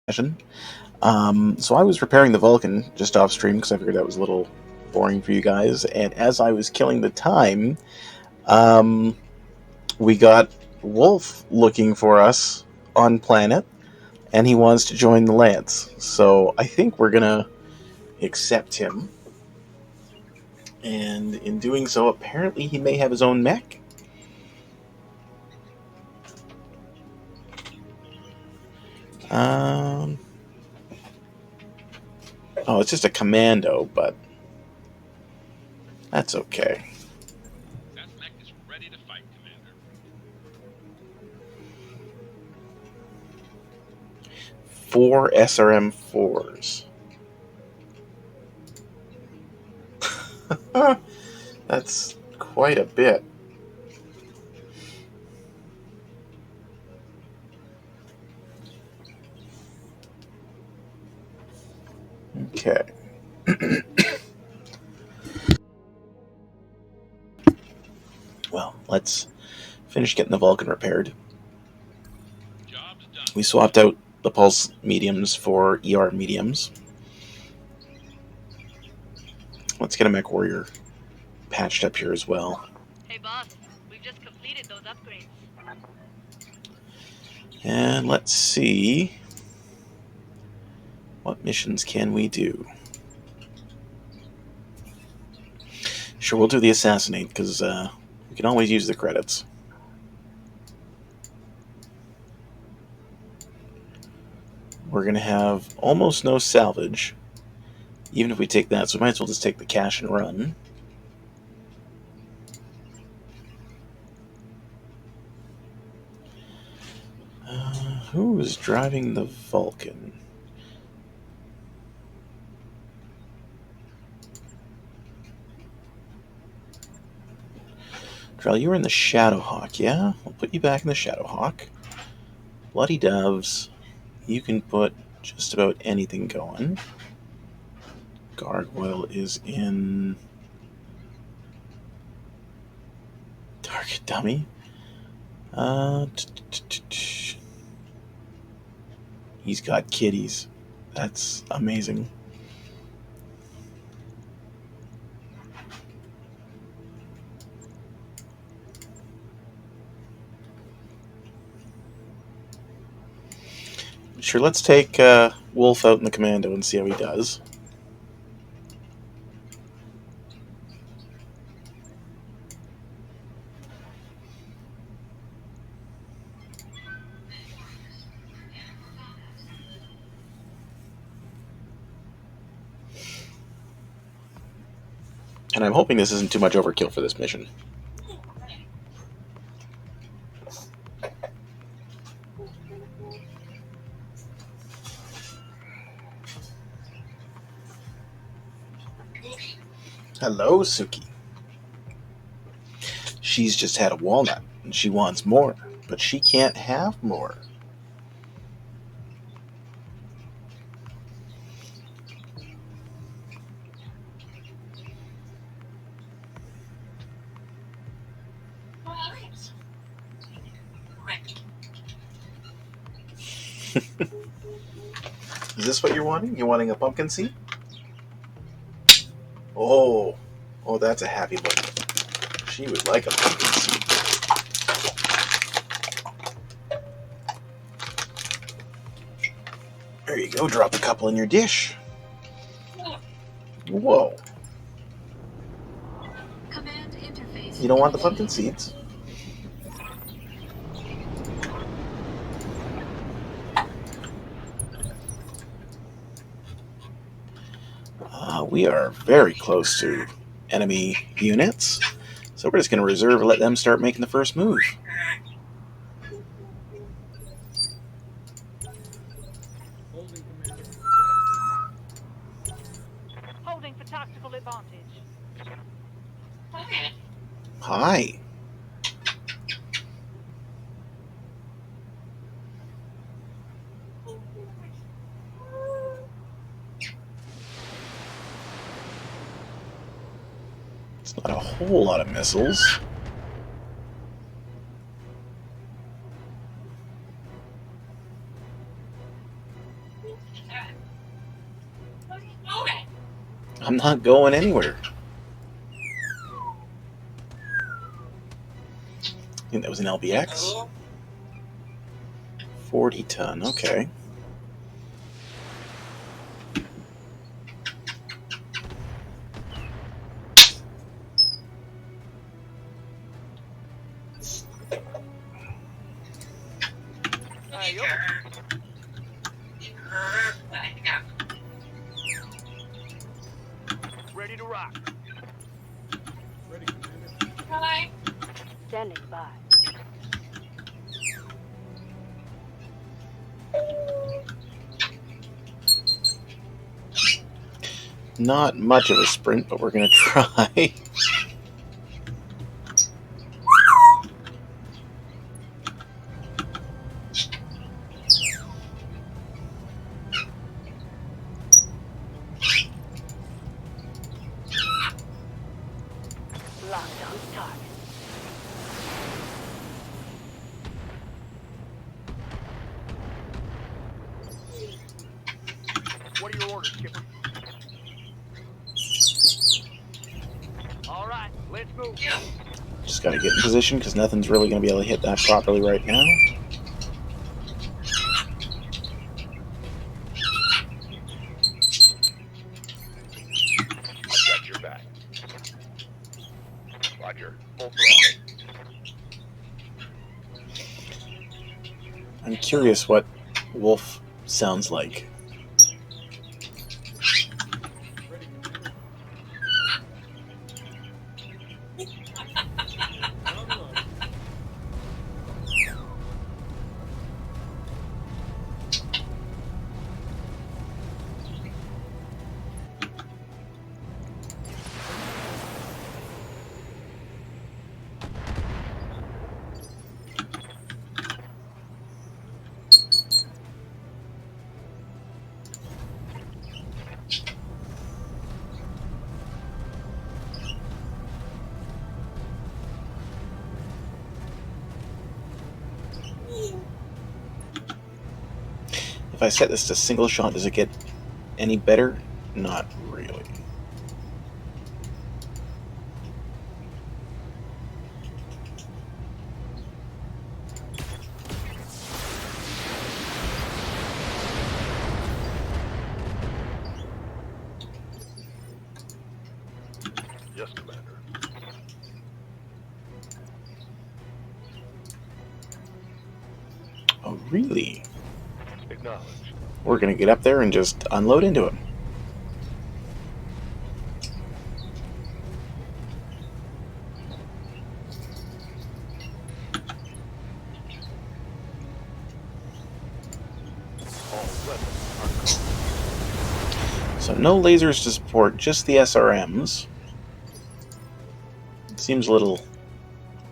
So I was repairing the Vulcan just off stream because I figured that was a little boring for you guys. And as I was killing the time, um, we got Wolf looking for us on planet, and he wants to join the Lance. So I think we're gonna accept him. And in doing so, apparently he may have his own mech. Um, oh, it's just a commando, but that's okay. That mech is ready to fight, Commander. 4 SRM4s. That's quite a bit. Okay. Well, let's finish getting the Vulcan repaired. Job's done. We swapped out the pulse mediums for ER mediums. Let's get a mech warrior patched up here as well. Hey boss, we've just completed those upgrades. And let's see, what missions can we do? Sure, we'll do the assassinate because we can always use the credits. We're going to have almost no salvage, even if we take that, so we might as well just take the cash and run. Who is driving the Vulcan? Drell, you were in the Shadowhawk, yeah? We'll put you back in the Shadowhawk. Bloody Doves. You can put just about anything going. Gargoyle is in Target Dummy. He's got kitties. That's amazing. Sure, let's take Wolf out in the commando and see how he does. And I'm hoping this isn't too much overkill for this mission. Hello, Suki. She's just had a walnut, and she wants more, but she can't have more. Is this what you're wanting? You're wanting a pumpkin seed? Oh, that's a happy look. She would like a pumpkin seed. There you go, drop a couple in your dish. Whoa. Command interface. You don't want the pumpkin seeds? We are very close to enemy units, so we're just going to reserve and let them start making the first move. Holding for tactical advantage. Hi. It's not a whole lot of missiles. I'm not going anywhere. I think that was an LBX. 40 ton, okay. Ready to rock. Ready, Commander. Standing by. Not much of a sprint, but we're going to try. Locked on target. What are your orders, Skipper? All right, let's move. Just got to get in position because nothing's really going to be able to hit that properly right now. I've got your back. Roger. Full throttle. I'm curious what Wolf sounds like. Ready, Commander. If I set this to single shot, does it get any better? Not really. Yes, Commander. Oh, really? Acknowledged. We're going to get up there and just unload into him. All weapons are covered. So no lasers to support, just the SRMs. Seems a little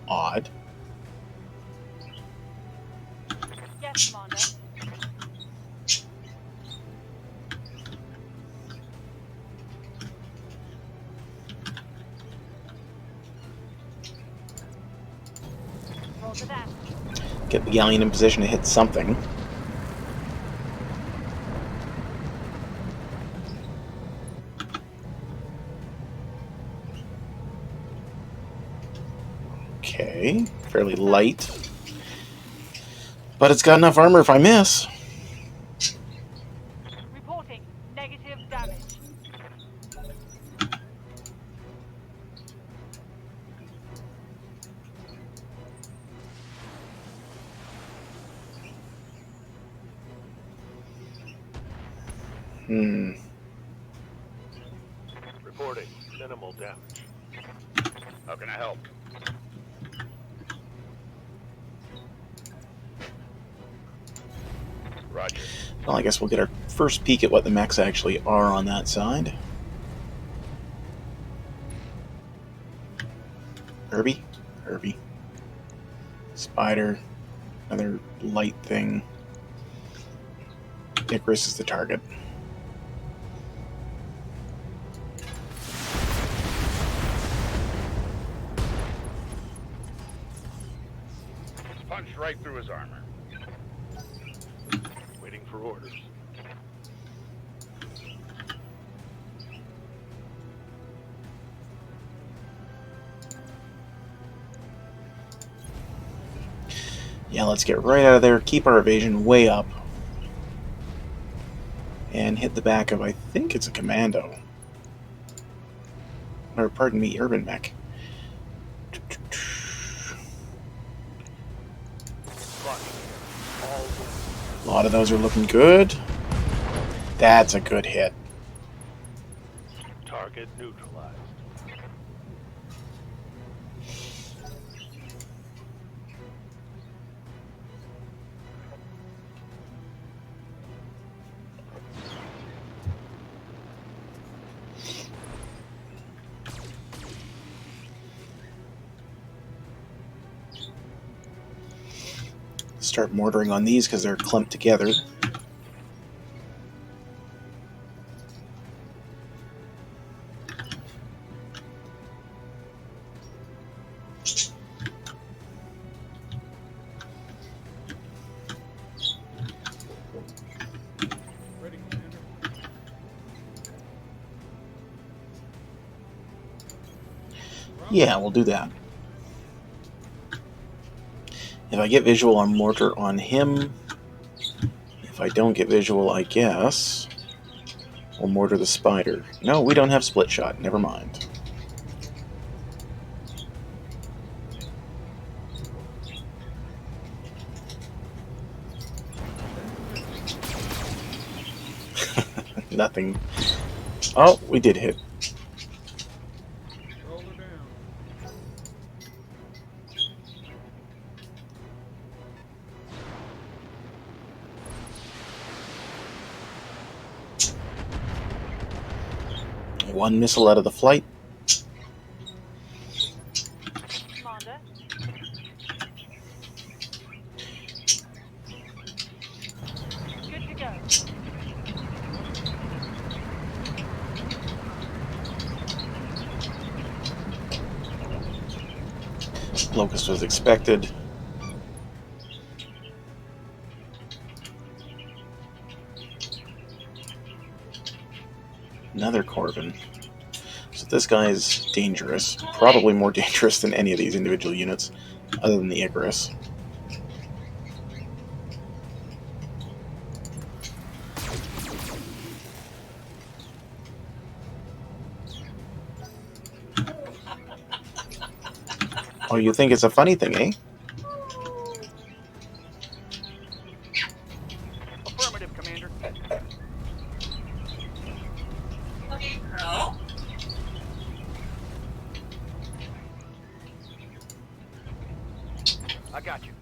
odd. Yes, Commander. Roger that. Get the galleon in position to hit something. Okay, fairly light. But it's got enough armor if I miss. Reporting negative damage. Reporting minimal damage. How can I help? Roger. Well, I guess we'll get our first peek at what the mechs actually are on that side. Herbie? Herbie. Spider. Another light thing. Icarus is the target. Punched right through his armor. Waiting for orders. Yeah, let's get right out of there, keep our evasion way up, and hit the back of, I think it's a commando. Or, pardon me, urban mech. A lot of those are looking good. That's a good hit. Target neutralized. Start mortaring on these because they're clumped together. Yeah, we'll do that. If I get visual, I'll mortar on him. If I don't get visual, I guess we'll mortar the spider. No, we don't have split shot. Never mind. Nothing. Oh, we did hit. One missile out of the flight. Commander. Good to go. Locust was expected. Another Corvin. So this guy is dangerous. Probably more dangerous than any of these individual units, other than the Icarus. Oh, you think it's a funny thing, eh? Affirmative, Commander. I got you.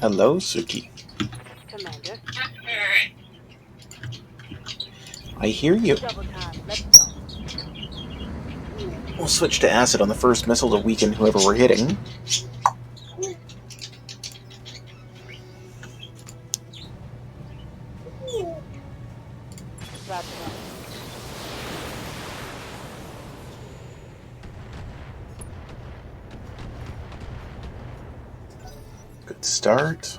Hello, Suki. Commander. I hear you. Double time. Let's go. We'll switch to acid on the first missile to weaken whoever we're hitting. Roger. Good start.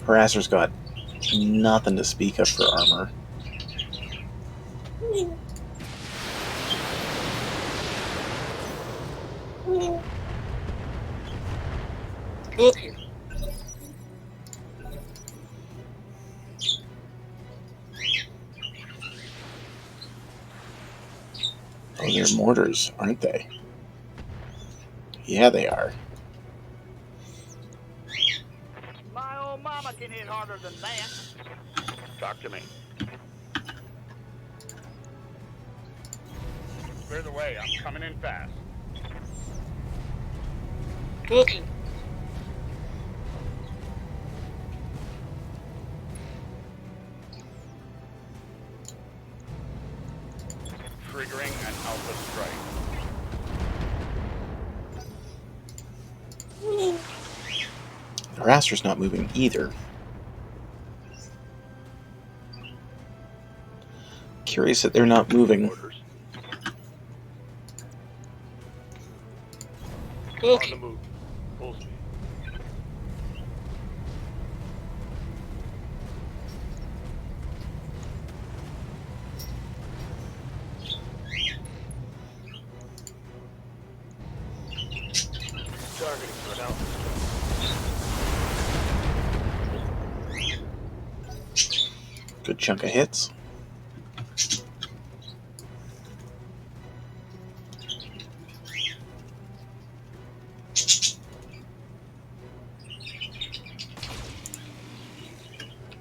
Harasser's got nothing to speak of for armor. Oh, they're mortars, aren't they? Yeah, they are. My old mama can hit harder than that. Talk to me. Clear the way. I'm coming in fast. Moving. Triggering an alpha strike. The raster's not moving either. Curious that they're not moving. Orders. On the Moving. move. Full speed. Targeting for an alpha strike. Good chunk of hits.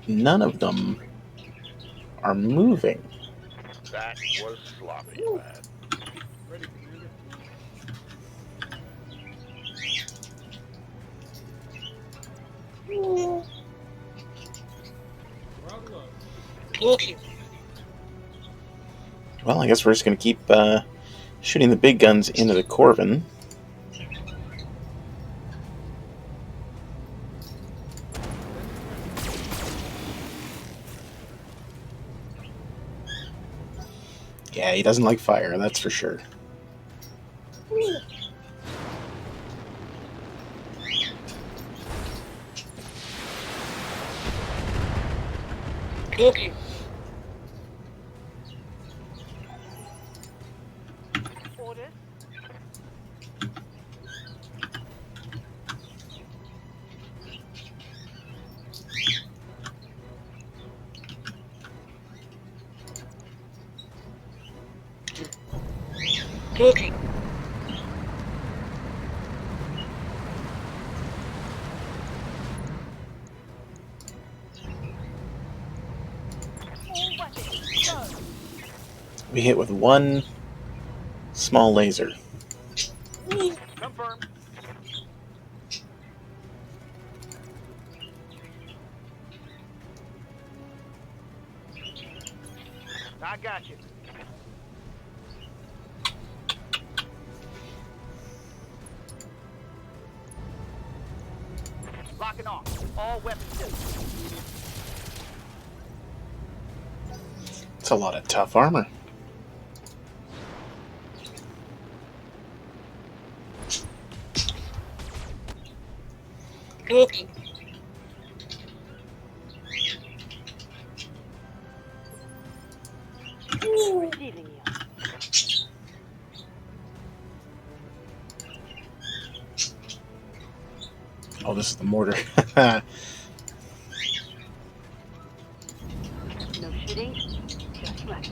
None of them are moving. That was sloppy, lad. Ready, Commander. Moving. Well, I guess we're just going to keep shooting the big guns into the Corvin. Yeah, he doesn't like fire, that's for sure. Moving. Orders. Moving. All weapons, go. We hit with one small laser. Confirmed. I got you. Locking off. All weapons down. It's a lot of tough armor. Moving. Receiving you. Oh, this is the mortar. No shooting. Just right.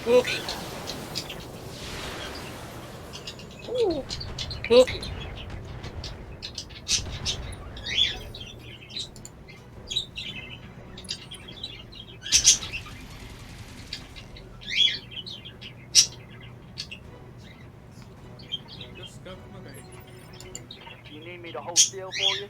Moving. Moving. You need me to hold still for you?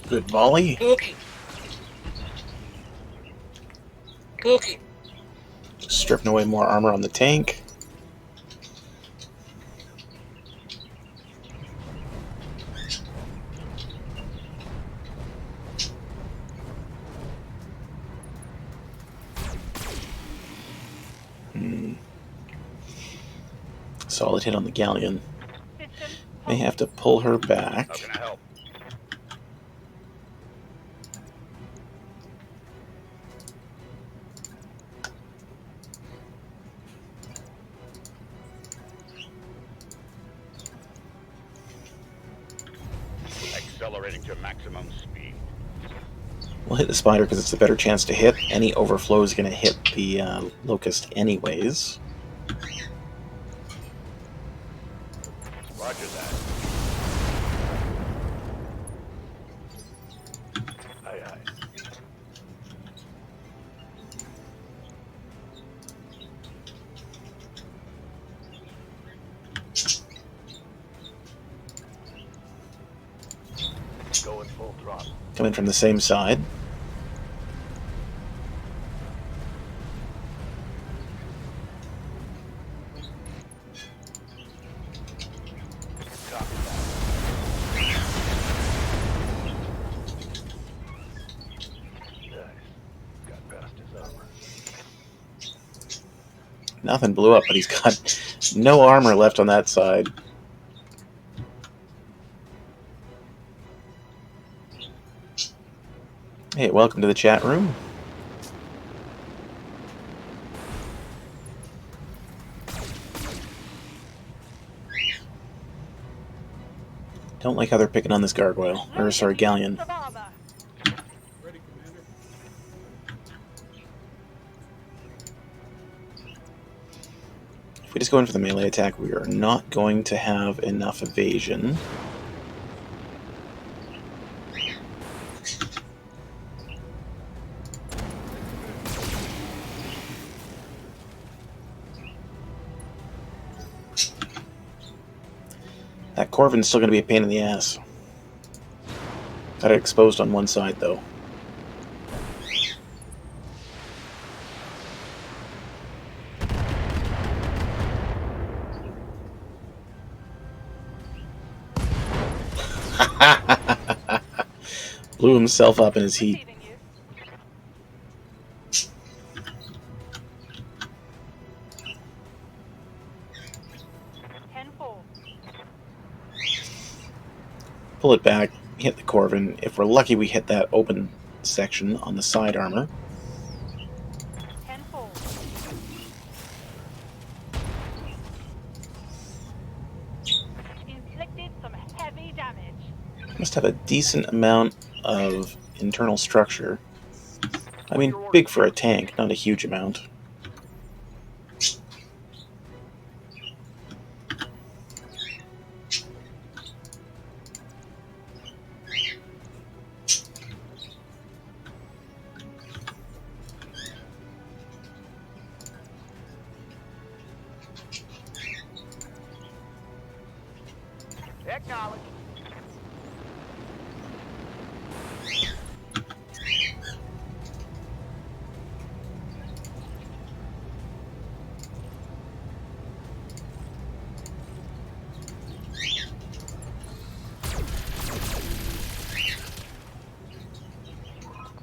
Good volley. Moving. Moving. Stripping away more armor on the tank. Solid hit on the galleon. Systems May have to pull her How back. can I help? Accelerating to maximum speed. We'll hit the spider because it's the better chance to hit. Any overflow is going to hit the locust anyways. Roger that. Aye, aye. Going full throttle. Coming from the same side. Copy that. Nice. Got past his armor. Nothing blew up, but he's got no armor left on that side. Hey, welcome to the chat room. Don't like how they're picking on this gargoyle. Or, sorry, galleon. of armor. Ready, Commander. If we just go in for the melee attack, we are not going to have enough evasion. That Corvin's still going to be a pain in the ass. Got it exposed on one side, though. Blew himself up in his heat. Receiving you. Pull it back, hit the Corvin. If we're lucky, we hit that open section on the side armor. 10-4. Inflicted some heavy damage. Must have a decent amount of internal structure. I mean, big for a tank, not a huge amount. Acknowledge.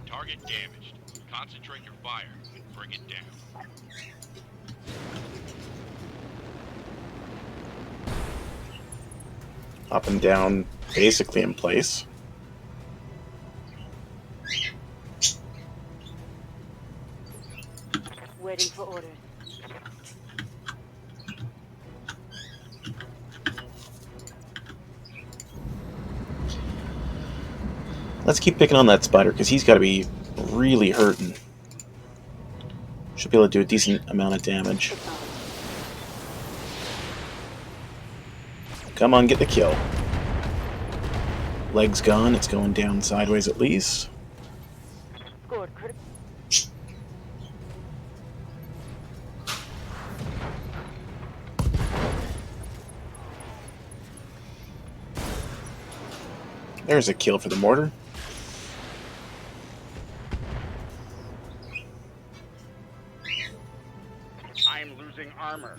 Target damaged. Concentrate your fire and bring it down. Up and down, basically in place. Waiting for orders. Let's keep picking on that spider, because he's got to be really hurting. Should be able to do a decent amount of damage. Come on, get the kill. Leg's gone, it's going down sideways at least. Good. Critical. There's a kill for the mortar. I'm losing armor.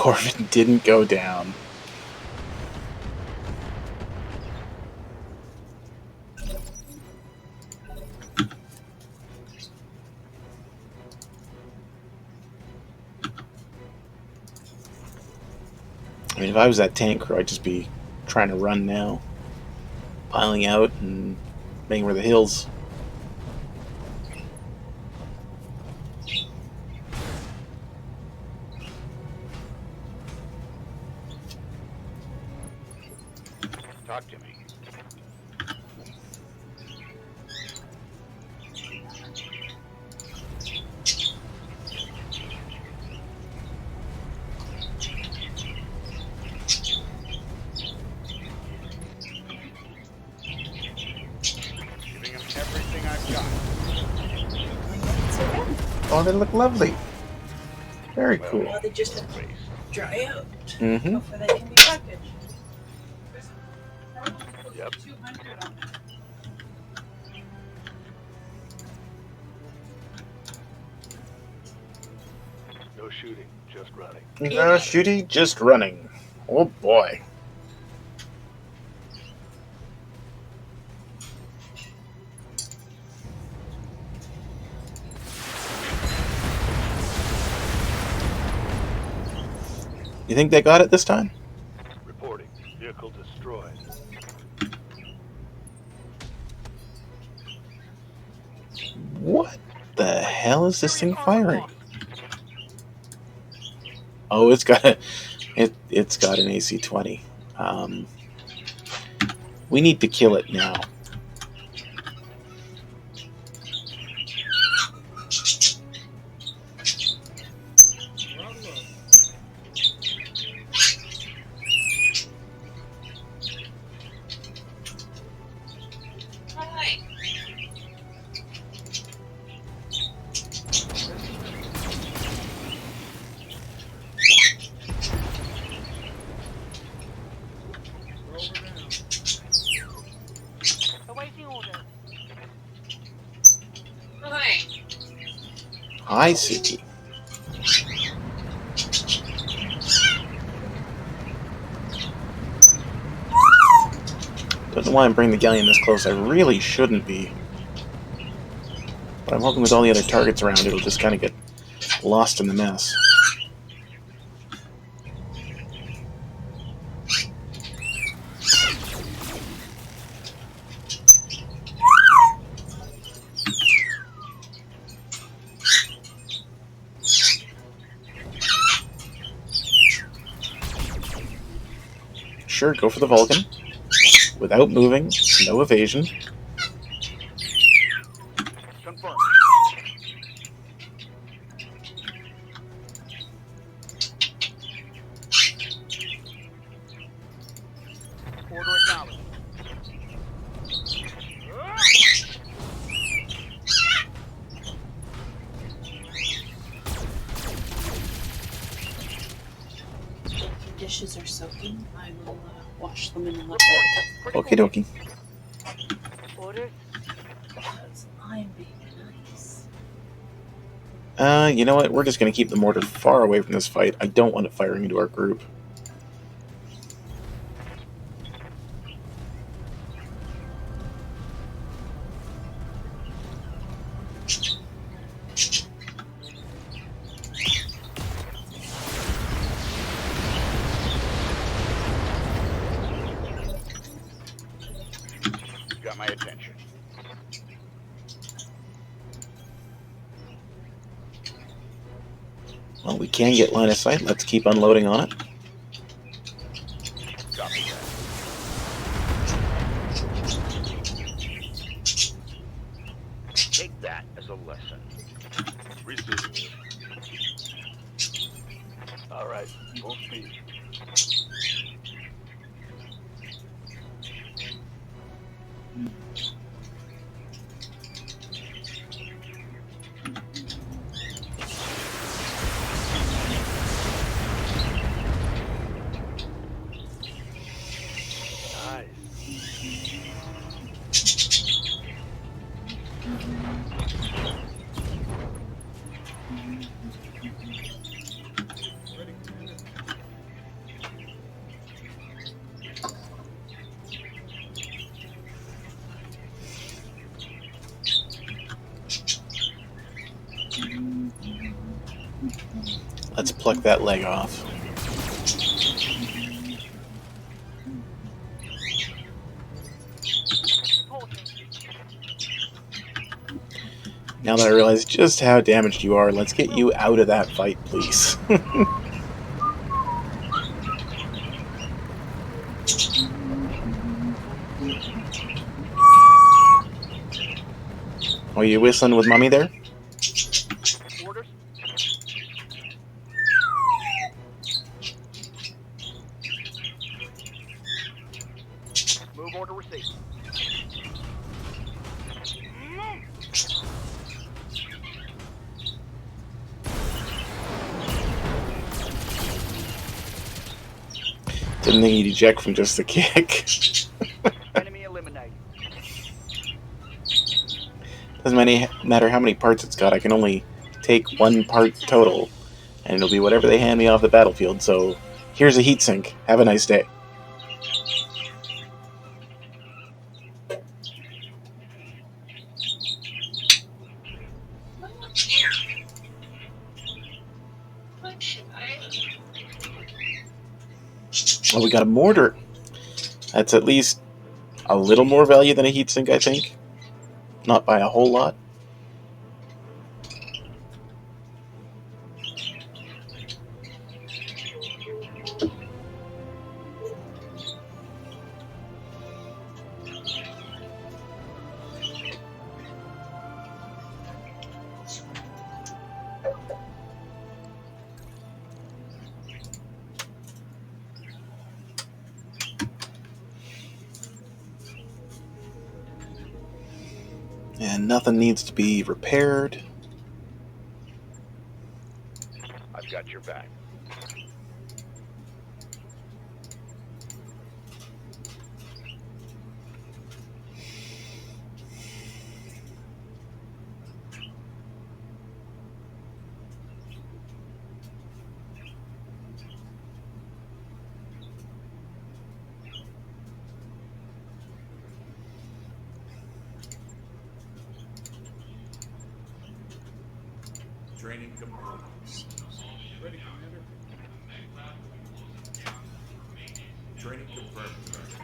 Corbin didn't go down. I mean, if I was that tank crew, I'd just be trying to run now. Piling out and making for the hills. Talk to me. Giving him everything I've got. Oh, they look lovely. Very Well, cool. Well, they just have to Waste. dry out Mm-hmm. before they can be packaged. Yep. 200 on that. No shooting, just running. No shooty, just running. Oh boy. You think they got it this time? Reporting. Vehicle destroyed. What the hell is this thing firing? Oh, it's got it's got an AC-20. We need to kill it now. Awaiting order. Hi, Suki. Don't know why I'm bringing the galleon this close. I really shouldn't be. But I'm hoping with all the other targets around, it'll just kind of get lost in the mess. Sure, go for the Vulcan. Without moving, no evasion. Confirmed. Order acknowledged. The dishes are soaking. I will wash them in a little bit. Okie dokie. Orders. Because I'm being nice. You know what? We're just going to keep the mortar far away from this fight. I don't want it firing into our group. Got my attention. Well, we can get line of sight. Let's keep unloading on it. Copy that. Take that as a lesson. Receiving. All right, full speed. Ready, Commander? Let's pluck that leg off. Reporting. Now that I realize just how damaged you are, let's get you out of that fight, please. Are you whistling with Mummy there? Orders. Move order received. Didn't think he'd eject from just the kick. Enemy eliminated. Doesn't matter how many parts it's got, I can only take one part total. And it'll be whatever they hand me off the battlefield, so here's a heatsink. Have a nice day. Oh, we got a mortar. That's at least a little more value than a heatsink, I think. Not by a whole lot. And nothing needs to be repaired. I've got your back. Training complete. Ready, Commander. Training confirmed, Commander.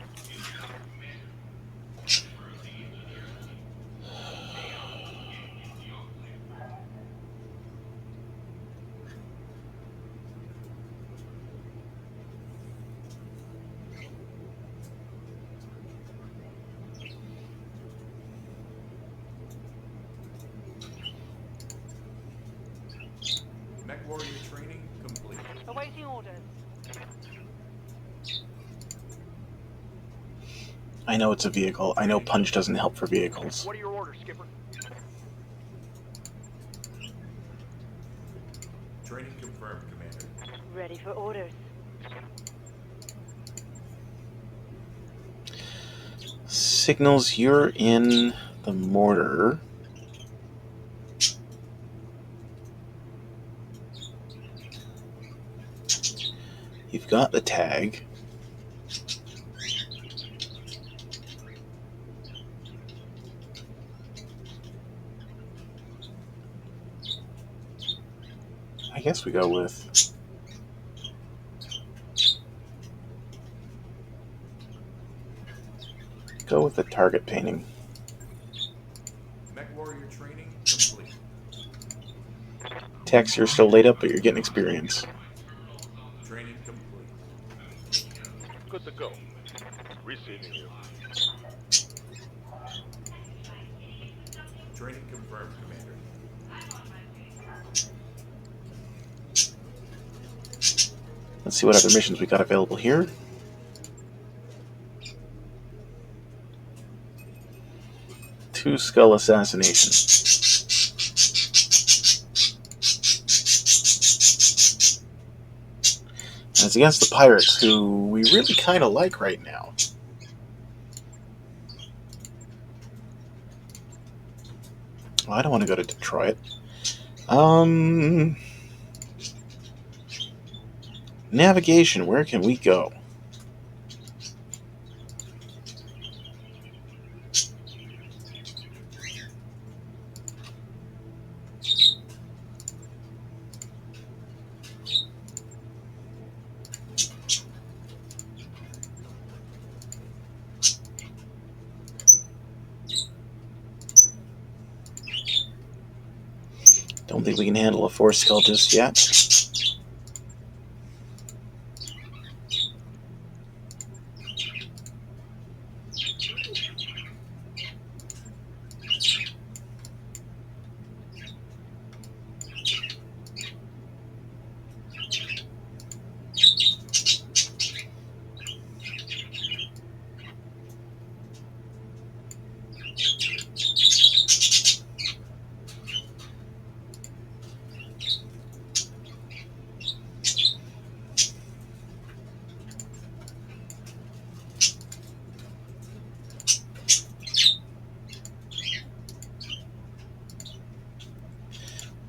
Mech warrior training complete. Awaiting orders. I know it's a vehicle. I know punch doesn't help for vehicles. What are your orders, Skipper? Training confirmed, Commander. Ready for orders. Signals, you're in the mortar. You've got the tag. I guess we go with... Go with the target painting. Mech warrior training complete. Tex, you're still laid up, but you're getting experience. Training complete. Good to go. Receiving you. Training confirmed, Commander. Let's see what other missions we got available here. Two Skull Assassination. And it's against the pirates, who we really kind of like right now. Well, I don't want to go to Detroit. Navigation, where can we go? Don't think we can handle a force skull just yet.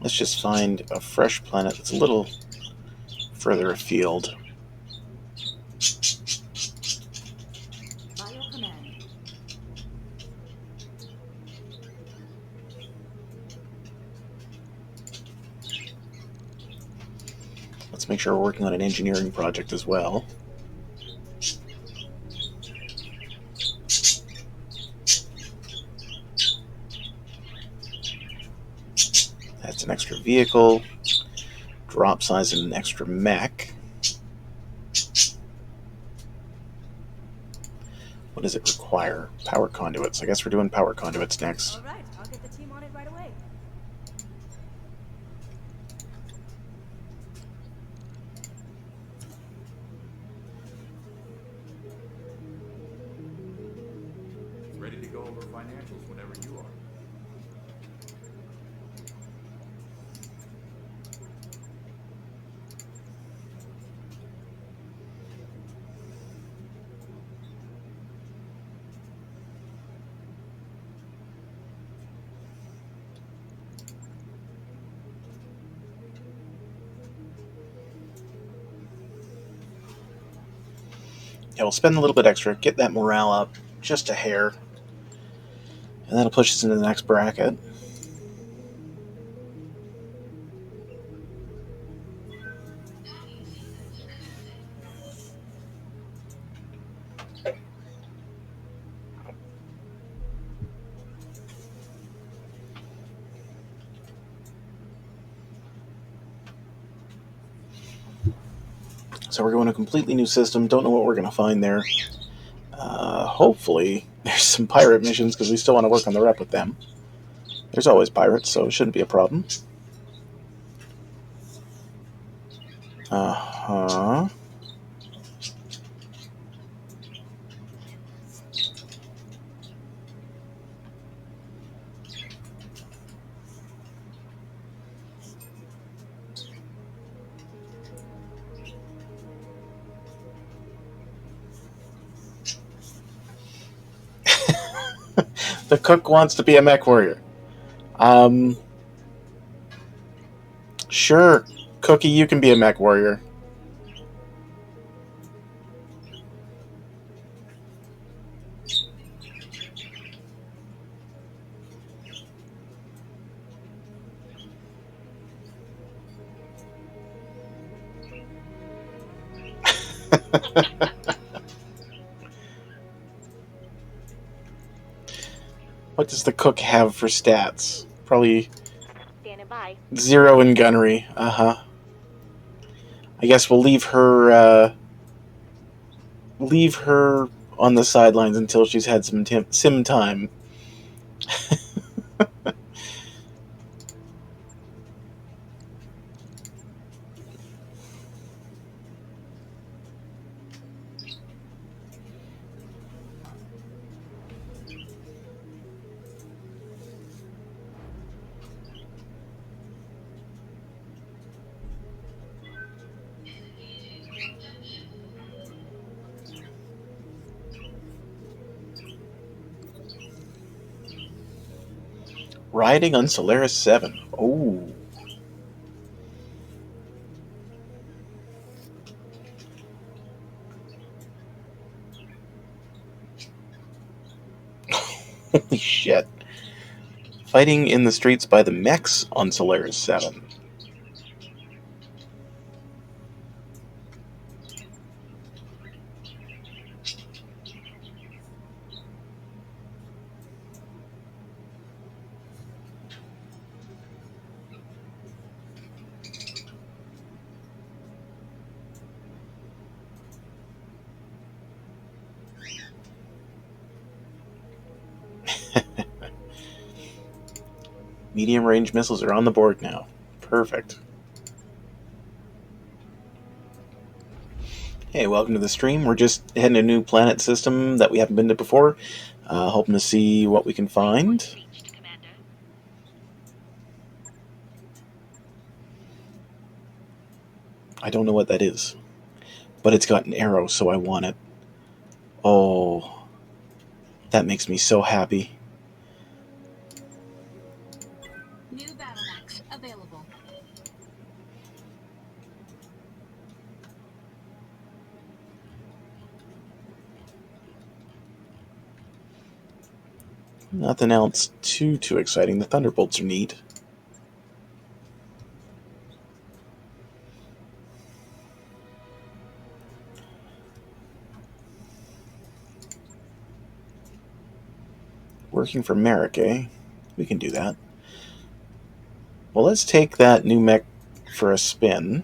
Let's just find a fresh planet that's a little further afield. Bio command. Let's make sure we're working on an engineering project as well. That's an extra vehicle, drop size, and an extra mech. What does it require? Power conduits. I guess we're doing power conduits next. All right, I'll get the team on it right away. Ready to go over financials whenever you are. Yeah, we'll spend a little bit extra, get that morale up just a hair, and that'll push us into the next bracket. So we're going to a completely new system. Don't know what we're going to find there. Hopefully, there's some pirate missions because we still want to work on the rep with them. There's always pirates, so it shouldn't be a problem. Uh-huh. The cook wants to be a mech warrior. Sure, Cookie, you can be a mech warrior. What does the cook have for stats? Probably Standing by. 0 in gunnery. Uh-huh. I guess we'll leave her on the sidelines until she's had some sim time. Riding on Solaris 7. Oh. Holy shit. Fighting in the streets by the mechs on Solaris 7. Medium range missiles are on the board now. Perfect. Hey, welcome to the stream. We're just heading to a new planet system that we haven't been to before. Hoping to see what we can find. Reached, Commander. I don't know what that is. But it's got an arrow, so I want it. Oh, that makes me so happy. New Battletech available. Nothing else too exciting. The Thunderbolts are neat. Working for Merrick, eh? We can do that. Well, let's take that new mech for a spin.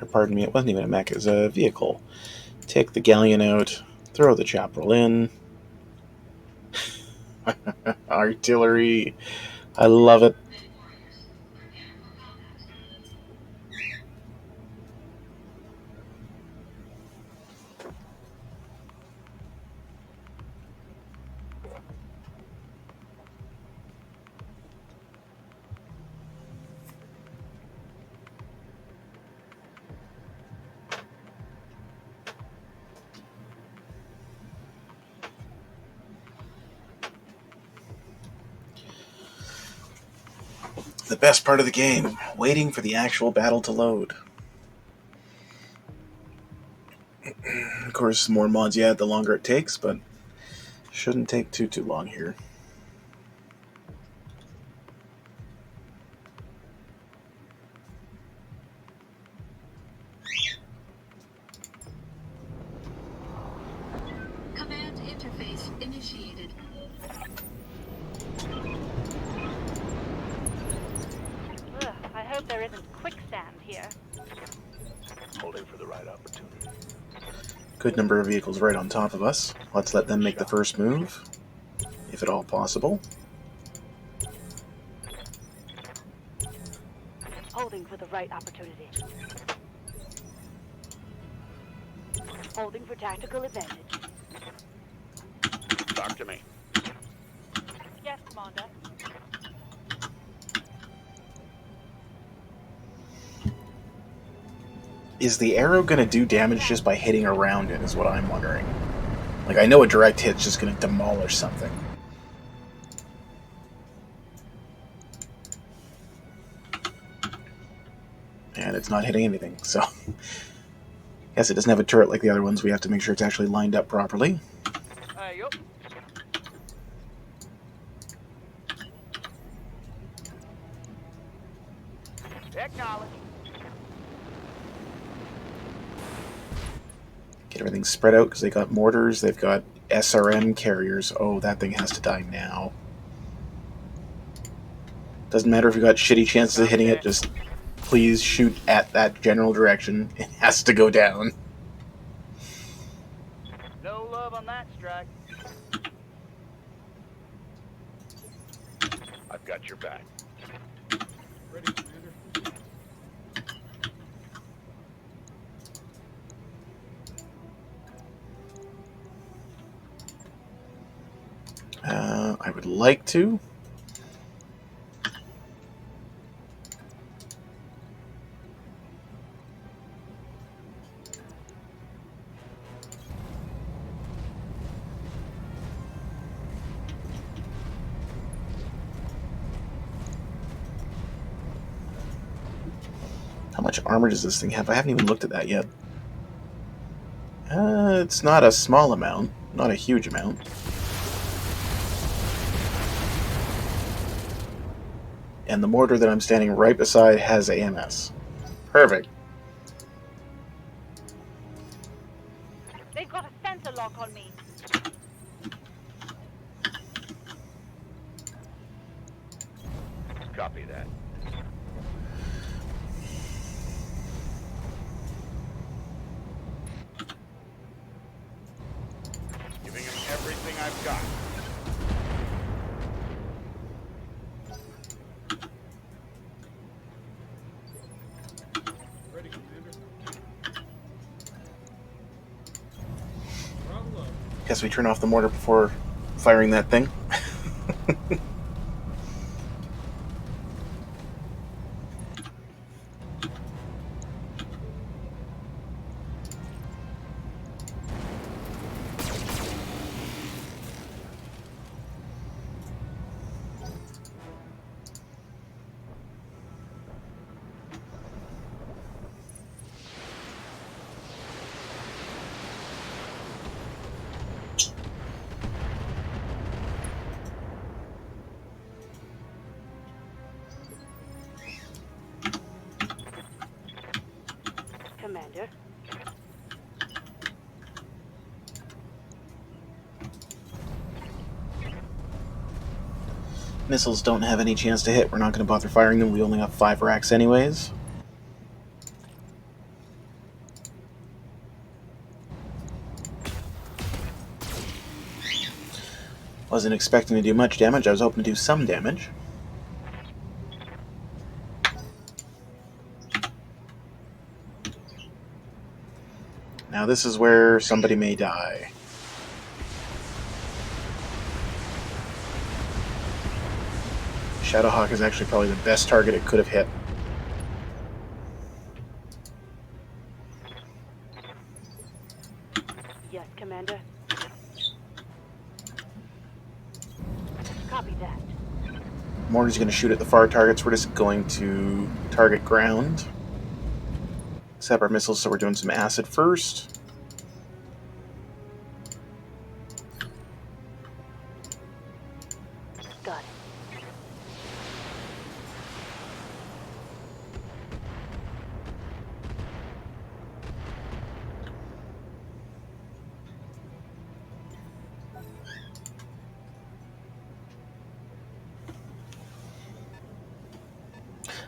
Or pardon me, it wasn't even a mech, it was a vehicle. Take the galleon out, throw the chaparral in. Artillery. I love it. The best part of the game, waiting for the actual battle to load. Of course, the more mods you add, the longer it takes, but shouldn't take too long here. Command interface initiated. Ugh, I hope there isn't quicksand here. Holding for the right opportunity. Good number of vehicles right on top of us. Let's let them make the first move, if at all possible. Holding for the right opportunity. Holding for tactical advantage. Talk to me. Yes, Commander. Is the arrow going to do damage just by hitting around it, is what I'm wondering. Like, I know a direct hit's just going to demolish something. And it's not hitting anything, so... Yes, it doesn't have a turret like the other ones. We have to make sure it's actually lined up properly. Yup. Acknowledge. Get everything spread out, because they got mortars, they've got SRM carriers. Oh, that thing has to die now. Doesn't matter if you got shitty chances of hitting it, just please shoot at that general direction. It has to go down. No love on that strike. I've got your back. Ready, Commander? I would like to. How much armor does this thing have? I haven't even looked at that yet. It's not a small amount. Not a huge amount. And the mortar that I'm standing right beside has AMS. Perfect. They've got a sensor lock on me. Copy that. Guess we turn off the mortar before firing that thing. Commander. Missiles don't have any chance to hit. We're not going to bother firing them. We only have 5 racks anyways. Wasn't expecting to do much damage. I was hoping to do some damage. Now this is where somebody may die. Shadowhawk is actually probably the best target it could have hit. Yes, Commander. Copy that. Mortar's going to shoot at the far targets. We're just going to target ground. Set our missiles, so we're doing some acid first. Got it.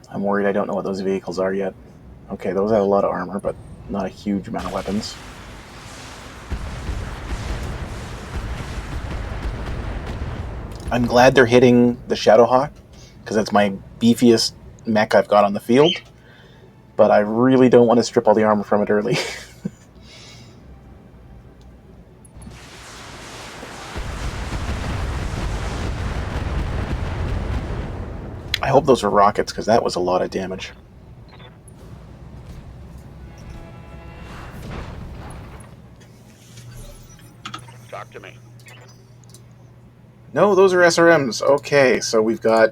I'm worried I don't know what those vehicles are yet. Okay, those have a lot of armor, but not a huge amount of weapons. I'm glad they're hitting the Shadowhawk, because that's my beefiest mech I've got on the field. But I really don't want to strip all the armor from it early. I hope those were rockets, because that was a lot of damage. Talk to me. No, those are SRMs. Okay, so we've got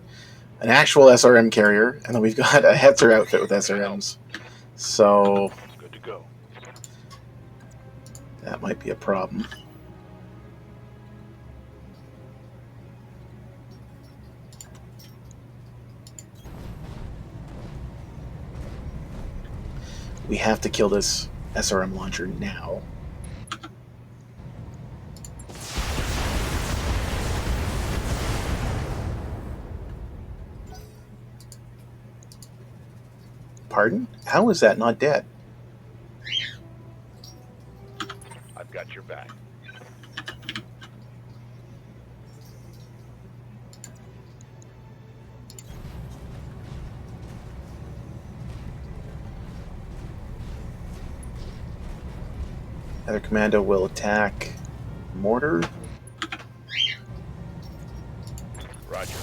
an actual SRM carrier, and then we've got a Hetzer outfit with SRMs. So Good to go. that might be a problem. We have to kill this SRM launcher now. Pardon? How is that not dead? I've got your back. Other commando will attack mortar. Roger.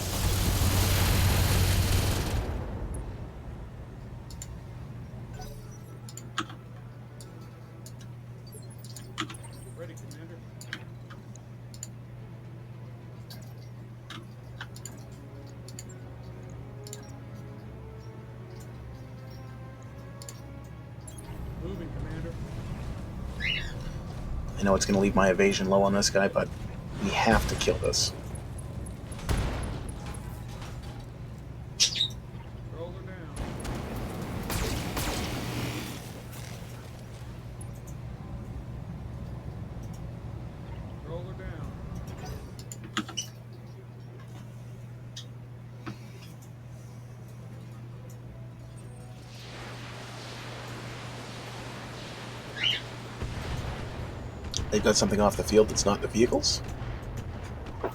Ready, Commander. Moving, Commander. I know it's going to leave my evasion low on this guy, but we have to kill this. Roll her down. Roll her down. They've got something off the field that's not the vehicles. I'm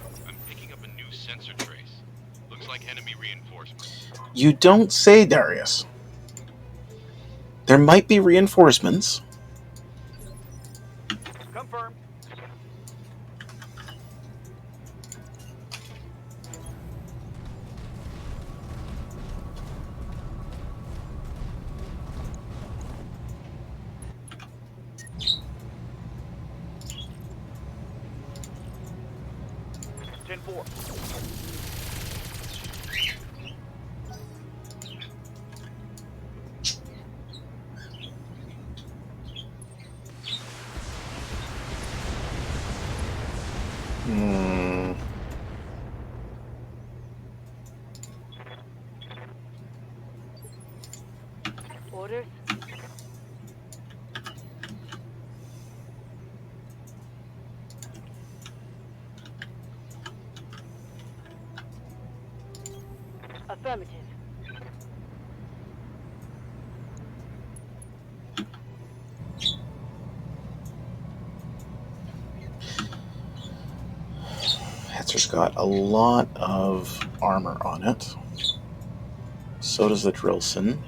picking up a new sensor trace. Looks like enemy reinforcements. You don't say, Darius. There might be reinforcements. Confirmed. 4. Hmm. Orders? Affirmative. Hetzer's got a lot of armor on it. So does the Drillson.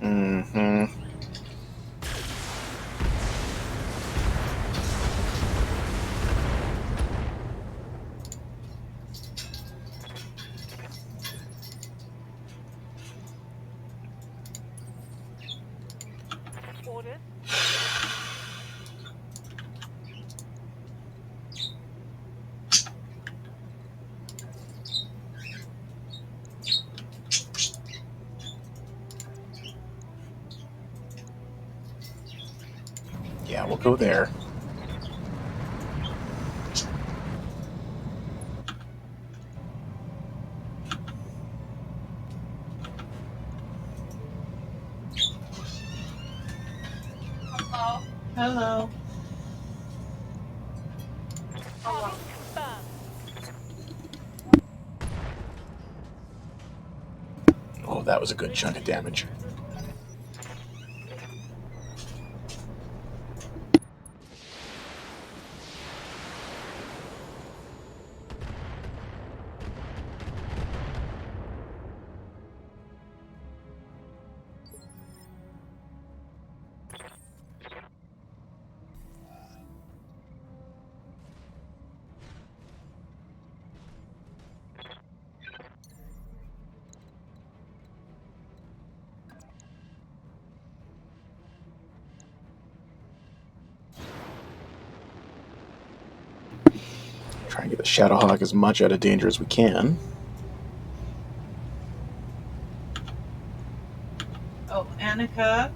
Mm-hmm. Orders? Yeah, we'll go there. Hello. Hello. Target confirmed. Oh, that was a good chunk of damage. Try and get the Shadowhawk as much out of danger as we can. Oh, Annika.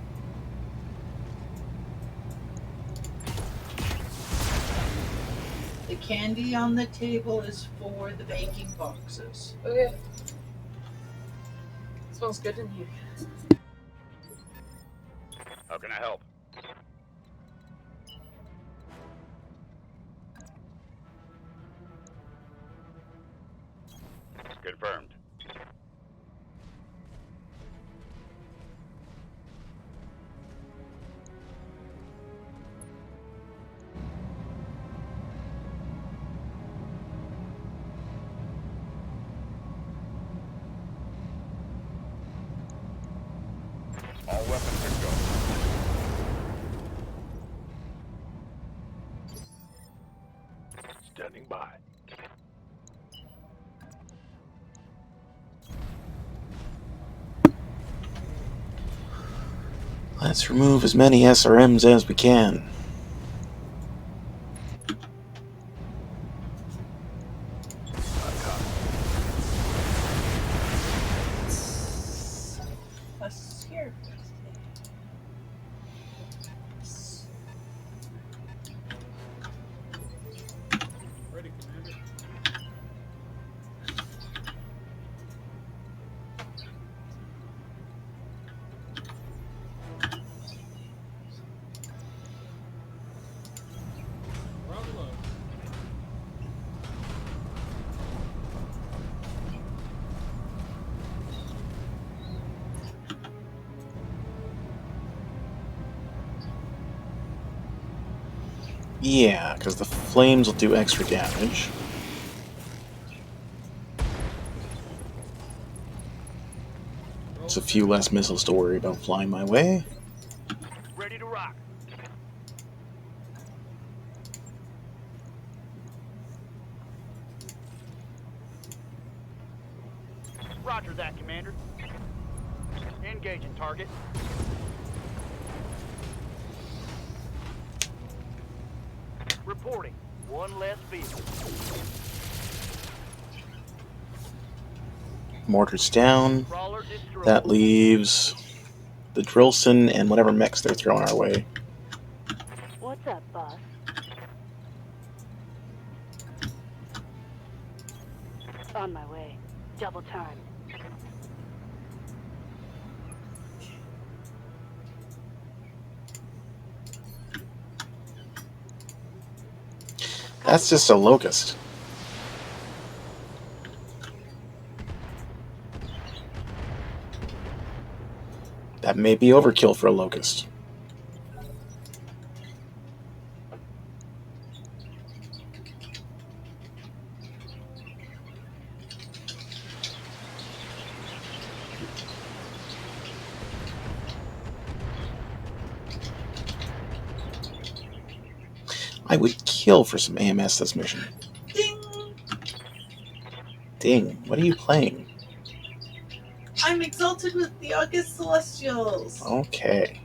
The candy on the table is for the baking boxes. Okay. Smells good in here. How can I help? Confirmed. All weapons are go. Standing by. Let's remove as many SRMs as we can. Let's here. Ready, Commander. Bravo. Yeah, because the flames will do extra damage. It's a few less missiles to worry about flying my way. Roger that, Commander. Engaging target. Reporting. One less vehicle. Mortar's down. Crawler destroyed. That leaves the Drillson and whatever mechs they're throwing our way. What's up, boss? On my way. Double time. That's just a locust. That may be overkill for a locust. I would kill for some AMS this mission. Ding! Ding, what are you playing? I'm exalted with the August Celestials. Okay.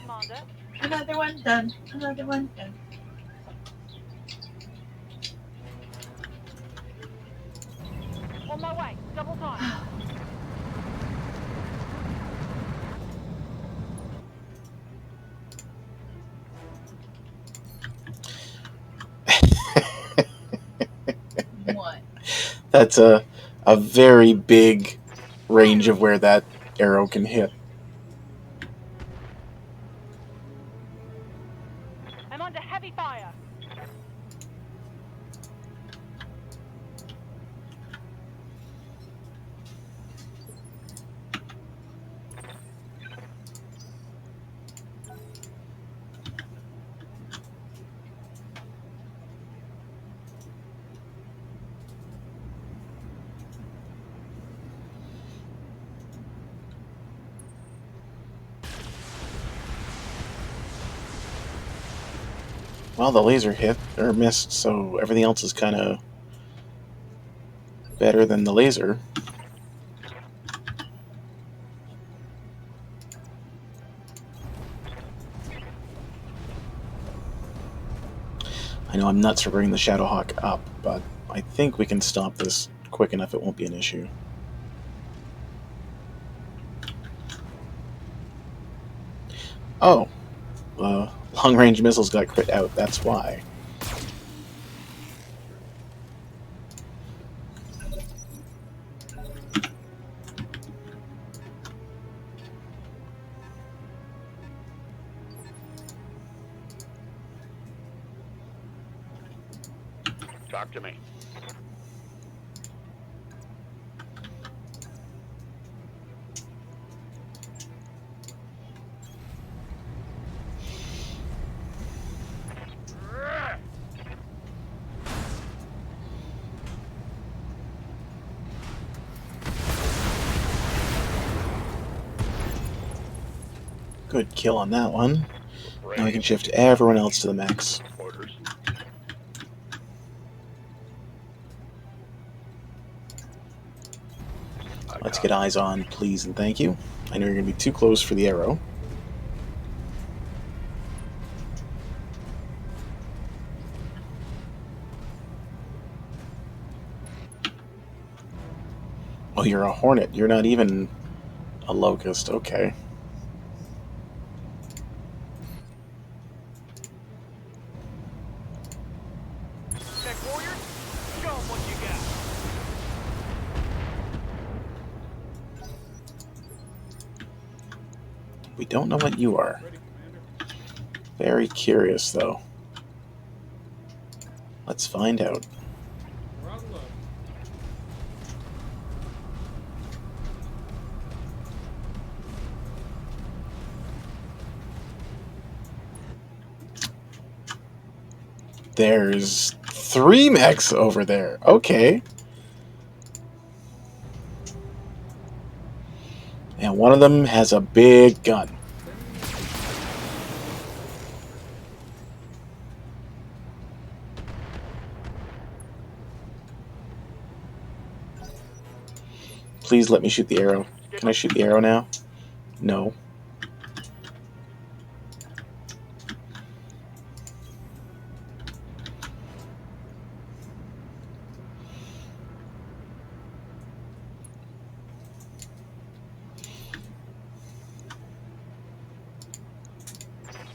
Commander. Another one done. Another one done. On my way. Double time. What? That's a very big range of where that arrow can hit. I'm under heavy fire. Well, the laser hit, or missed, so everything else is kind of better than the laser. I know I'm nuts for bringing the Shadowhawk up, but I think we can stop this quick enough it won't be an issue. Oh, long-range missiles got crit out, that's why. Talk to me. Good kill on that one. Now we can shift everyone else to the max. Orders. Let's get eyes on, please and thank you. I know you're going to be too close for the arrow. Oh, you're a hornet. You're not even a locust. Okay. Tech warriors, show 'em what you got. We don't know what you are. Very curious, though. Let's find out. There's 3 mechs over there. Okay. And one of them has a big gun. Please let me shoot the arrow. Can I shoot the arrow now? No.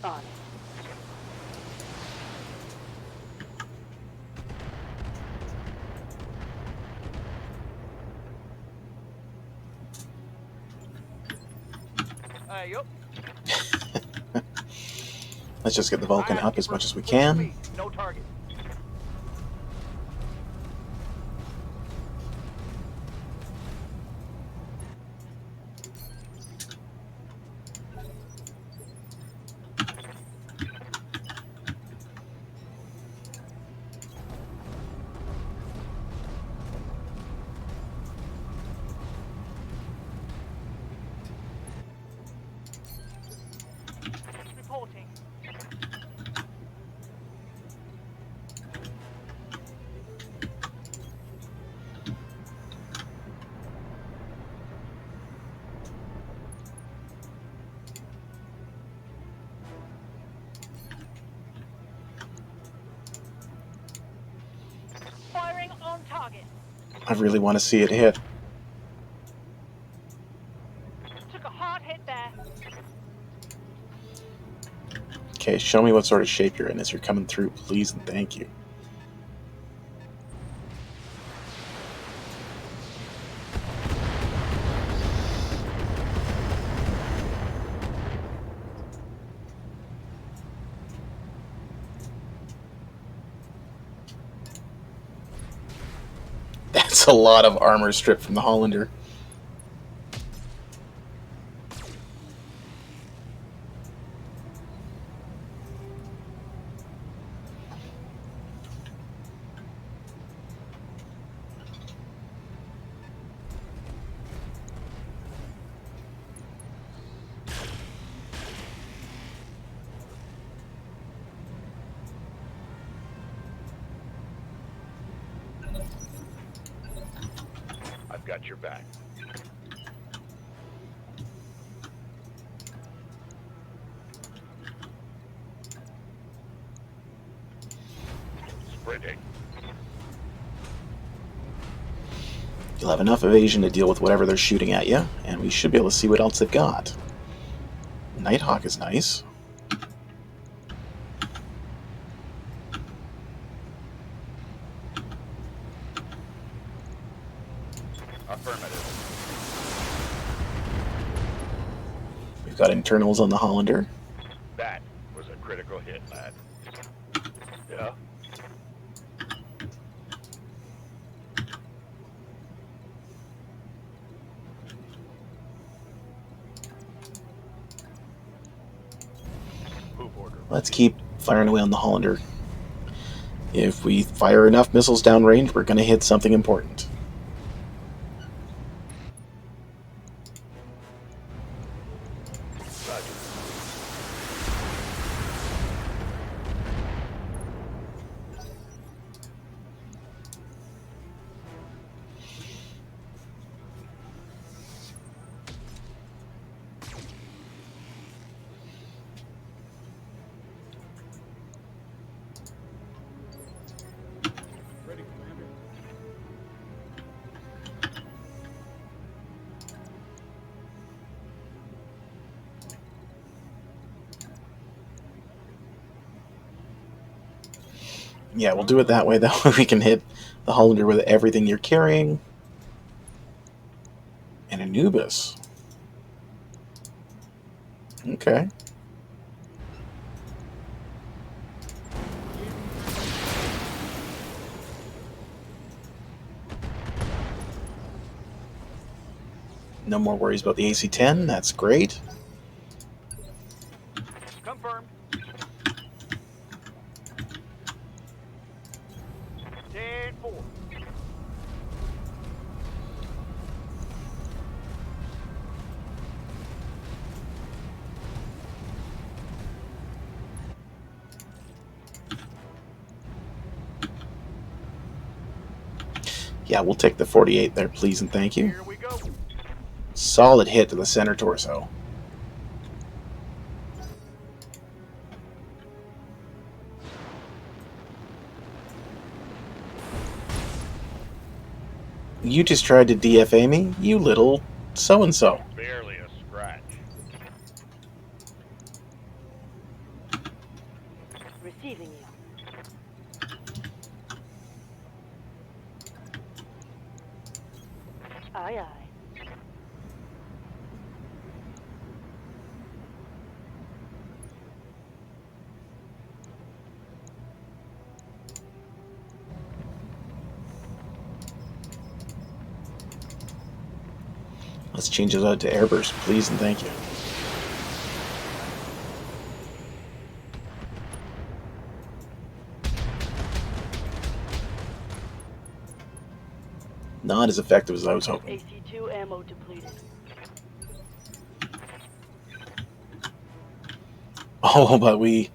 On it. Yup. Let's just get the Vulcan up as much as we can. No target. Reporting. Firing on target. I really want to see it hit. Took a hard hit there. Okay, show me what sort of shape you're in as you're coming through, please and thank you. That's a lot of armor stripped from the Hollander. I've got your back. Sprinting. You'll have enough evasion to deal with whatever they're shooting at you, and we should be able to see what else they've got. Nighthawk is nice. Affirmative. We've got internals on the Hollander. That was a critical hit, lad. Yeah? Move order. Let's keep firing away on the Hollander. If we fire enough missiles downrange, we're going to hit something important. Roger. Ready, Commander. Yeah, we'll do it that way. That way we can hit the Hollander with everything you're carrying. And Anubis. Okay. No more worries about the AC-10. That's great. Confirmed. 10-4. Yeah, we'll take the 48 there, please and thank you. Here we go. Solid hit to the center torso. You just tried to DFA me, you little so-and-so. Barely a scratch. Receiving you. Aye, aye. Let's change it out to airburst, please and thank you. Not as effective as I was hoping. AC2 ammo depleted. Oh, but we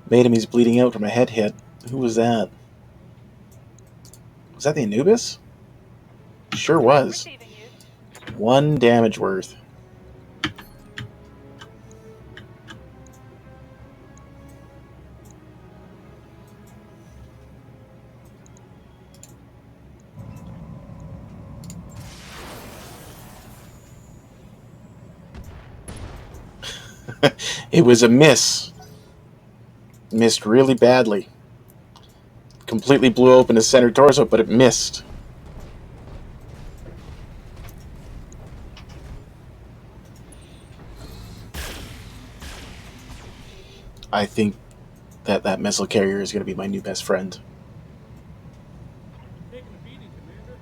made him. He's bleeding out from a head hit. Who was that? Was that the Anubis? Sure was. Receiving you. 1 damage worth. It was a miss. Missed really badly. Completely blew open his center torso, but it missed. I think that missile carrier is going to be my new best friend. Taking a beating, Commander.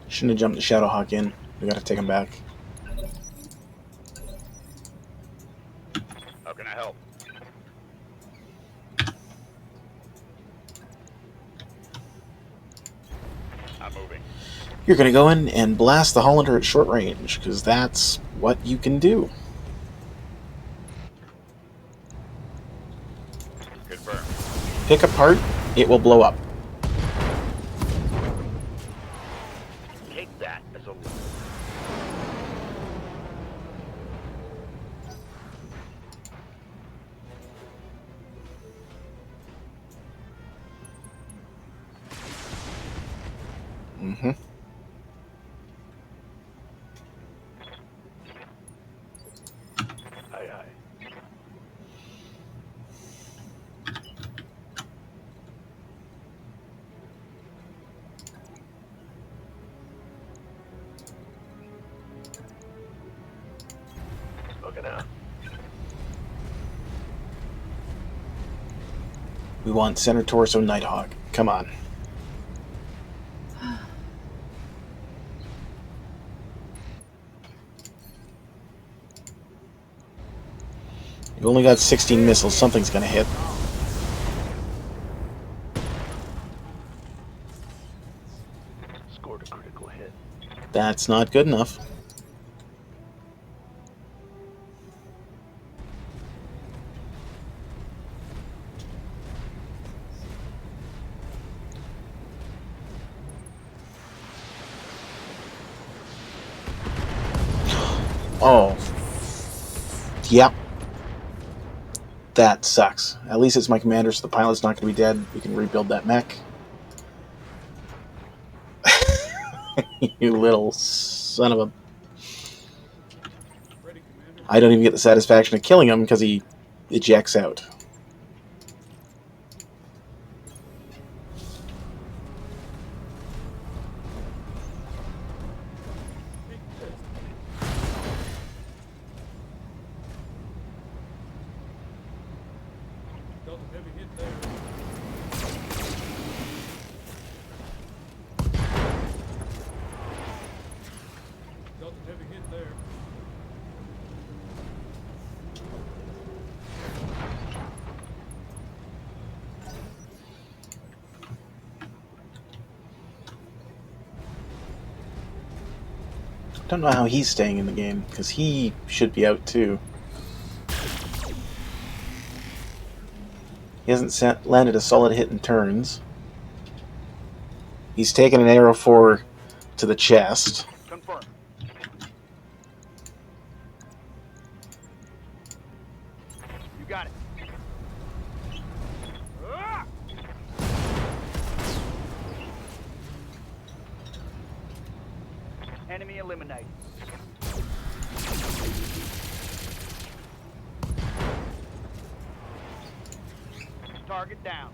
Shouldn't have jumped the Shadowhawk in. We gotta take him back. How can I help? I'm moving. You're gonna go in and blast the Hollander at short range, because that's what you can do. Confirm. Pick a part, it will blow up. Take that as a lead. Mm-hmm. Aye, aye. Looking out. We want center torso Nighthawk. Come on. You've only got 16 missiles. Something's gonna hit. Scored a critical hit. That's not good enough. Oh. Yep. That sucks. At least it's my commander, so the pilot's not going to be dead. We can rebuild that mech. You little son of a... Ready, Commander. I don't even get the satisfaction of killing him because he ejects out. heavy hit there. Dealt a heavy hit there. Don't know how he's staying in the game, because he should be out too. He hasn't landed a solid hit in turns. He's taken an arrow 4 to the chest. Confirm. You got it. Ah! Enemy eliminated. Target down.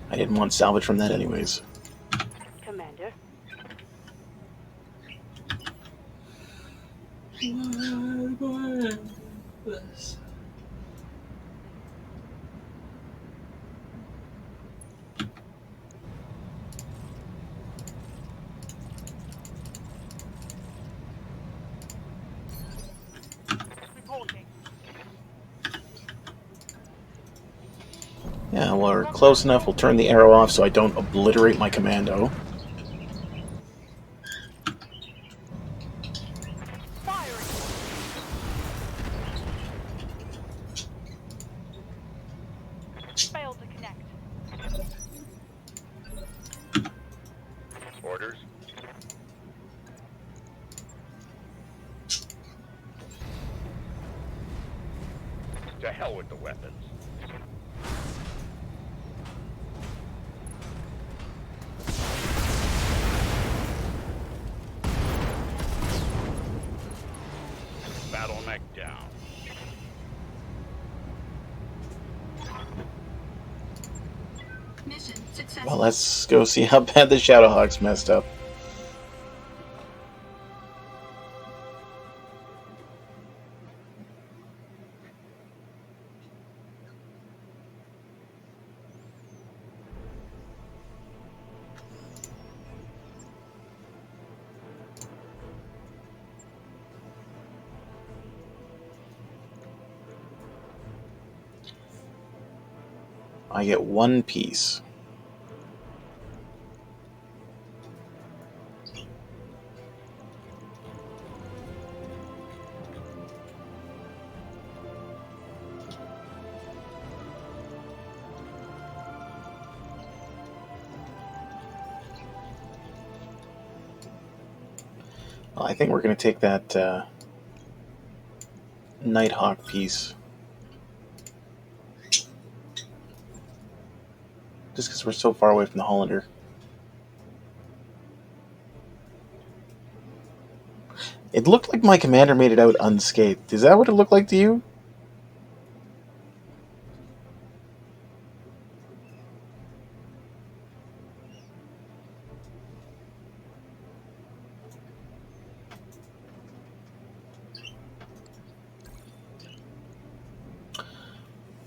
I didn't want salvage from that anyways. Commander. Reporting. Yeah, well, we're close enough. We'll turn the arrow off so I don't obliterate my commando. Firing. Failed to connect. Orders. To hell with the weapons. Battletech down. Mission successful. Well, let's go see how bad the Shadowhawks messed up. I get 1 piece. Well, I think we're going to take that Nighthawk piece. Just because we're so far away from the Hollander. It looked like my commander made it out unscathed. Is that what it looked like to you?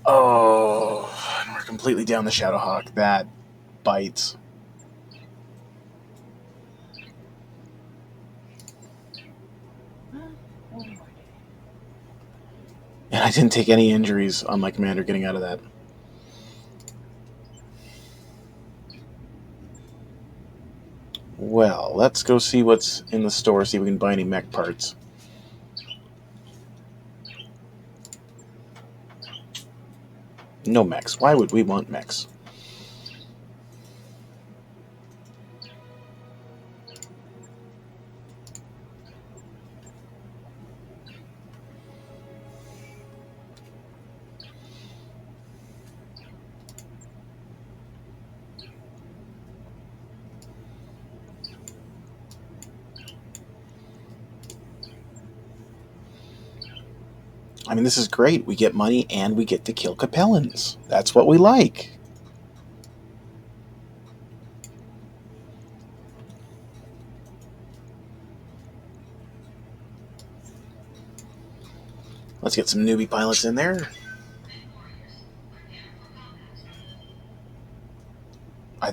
Oh, and we're completely down the Shadowhawk. That bites. And I didn't take any injuries on my commander getting out of that. Well, let's go see what's in the store, see if we can buy any mech parts. No mechs. Why would we want mechs? I mean, this is great. We get money and we get to kill Capellans. That's what we like. Let's get some newbie pilots in there.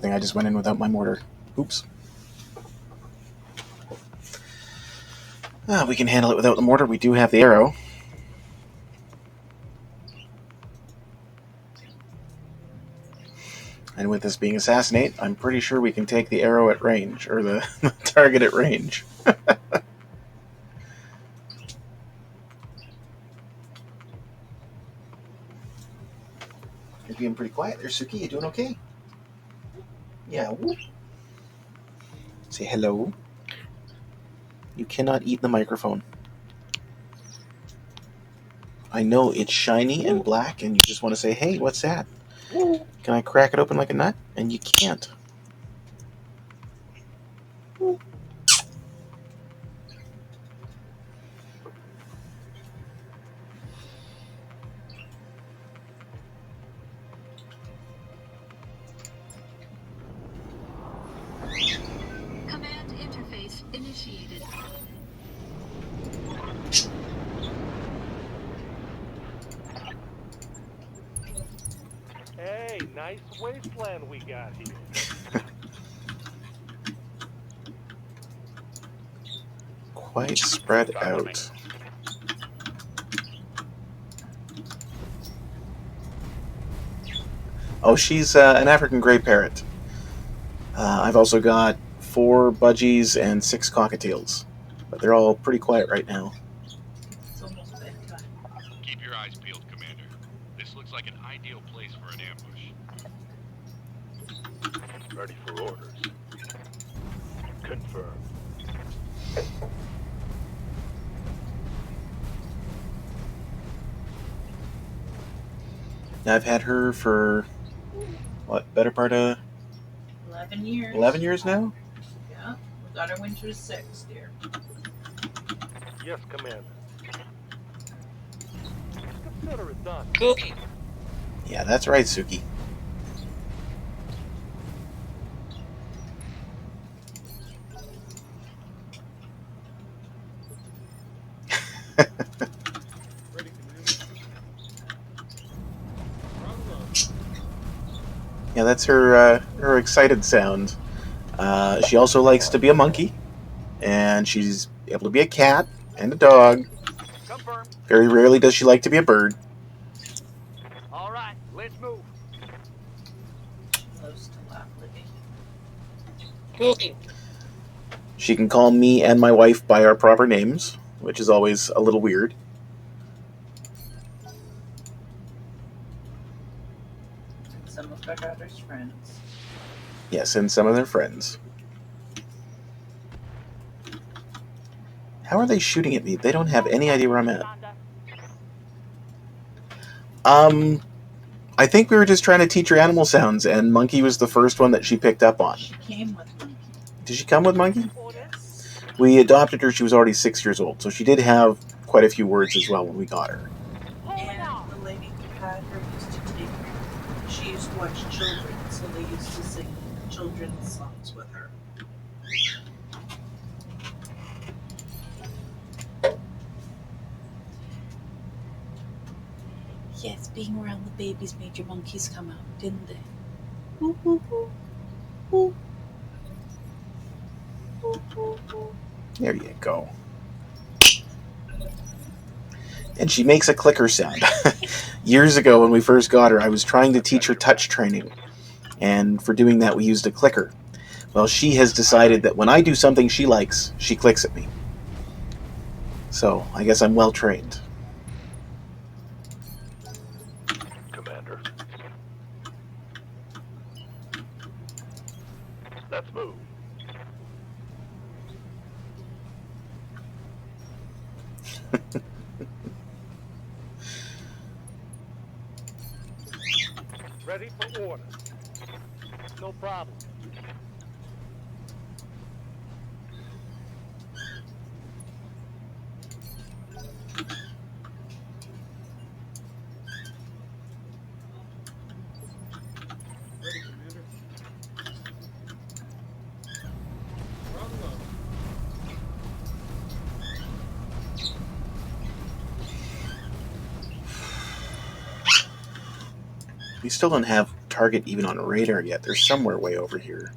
thing. I just went in without my mortar. Oops. We can handle it without the mortar. We do have the arrow. And with this being assassinate, I'm pretty sure we can take the arrow at range, or the target at range. You're being pretty quiet there, Suki. You doing okay? Yeah. Whoop. Say hello. You cannot eat the microphone. I know it's shiny and black, and you just want to say, hey, what's that? Can I crack it open like a nut? And you can't. Command interface initiated. Hey, nice wasteland we got here. Quite spread Follow me. out. Oh, she's an African gray parrot. I've also got 4 budgies and 6 cockatiels. But they're all pretty quiet right now. It's almost bedtime. Keep your eyes peeled, Commander. This looks like an ideal place for an ambush. Ready for orders. Confirmed. Now, I've had her for, what, better part of 11 years. 11 years now? Yeah, we got our winter's 6, dear. Yes, Commander. Consider it done. Yeah, that's right, Suki. Ready, Commander. Problem. Yeah, that's her excited sound. She also likes to be a monkey, and she's able to be a cat and a dog. Confirmed. Very rarely does she like to be a bird. All right, let's move. Loves to laugh living. She can call me and my wife by our proper names, which is always a little weird. Some of our daughter's friends. Yes, and some of their friends. How are they shooting at me? They don't have any idea where I'm at. I think we were just trying to teach her animal sounds, and Monkey was the first one that she picked up on. She came with Monkey. Did she come with Monkey? Yes. We adopted her, she was already 6 years old, so she did have quite a few words as well when we got her. And the lady who had her used to take her. She used to watch children, so they used to sing children's songs with her. Yes, being around the babies made your monkeys come out, didn't they? Ooh, ooh, ooh. Ooh. Ooh, ooh, ooh. There you go. And she makes a clicker sound. Years ago when we first got her, I was trying to teach her touch training. And for doing that, we used a clicker. Well, she has decided that when I do something she likes, she clicks at me. So, I guess I'm well trained. Commander. Let's move. Ready for order. No problem. Ready, Commander. Problem. We still don't have target even on radar yet. They're somewhere way over here.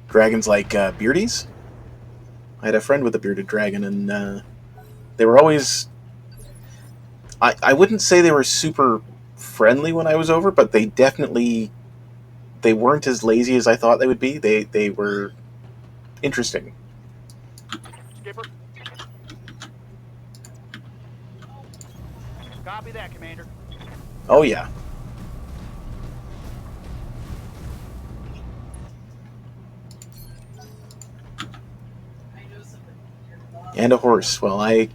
Dragons like beardies? I had a friend with a bearded dragon, and they were always... I wouldn't say they were super friendly when I was over, but they definitely... They weren't as lazy as I thought they would be. They were interesting. Skipper. Copy that, Commander. Oh, yeah. And a horse. Well, I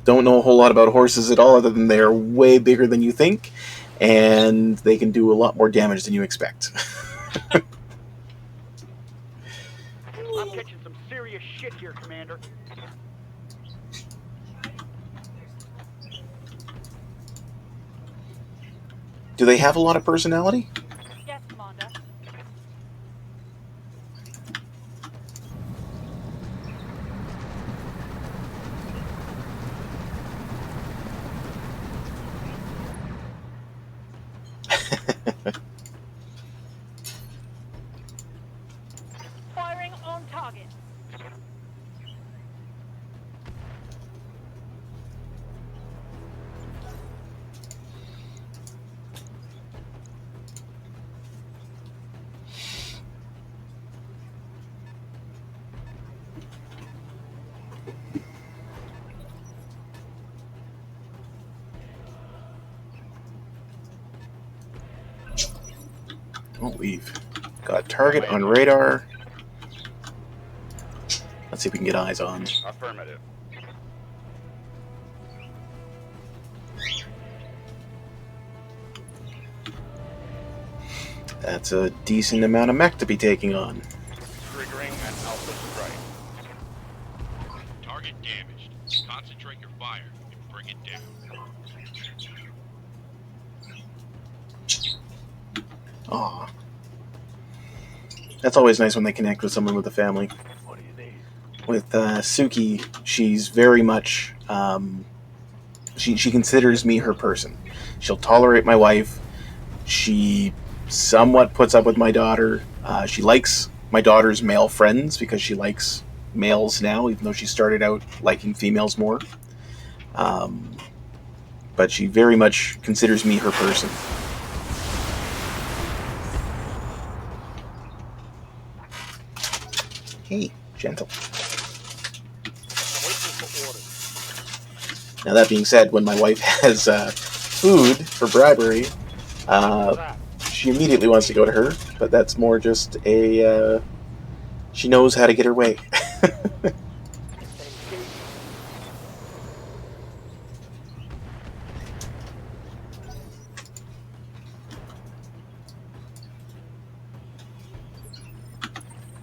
don't know a whole lot about horses at all, other than they're way bigger than you think, and they can do a lot more damage than you expect. I'm catching some serious shit here, Commander. Do they have a lot of personality? Yes, Commander. Firing on target. Don't leave. Got target on radar. Let's see if we can get eyes on. Affirmative. That's a decent amount of mech to be taking on. Triggering an alpha strike. Target damaged. Concentrate your fire and bring it down. Aw. That's always nice when they connect with someone with a family. What do you need? With Suki, she's very much... she considers me her person. She'll tolerate my wife. She somewhat puts up with my daughter. She likes my daughter's male friends because she likes males now, even though she started out liking females more. But she very much considers me her person. Hey, gentle. Now that being said, when my wife has food for bribery, she immediately wants to go to her, but that's more just a... she knows how to get her way.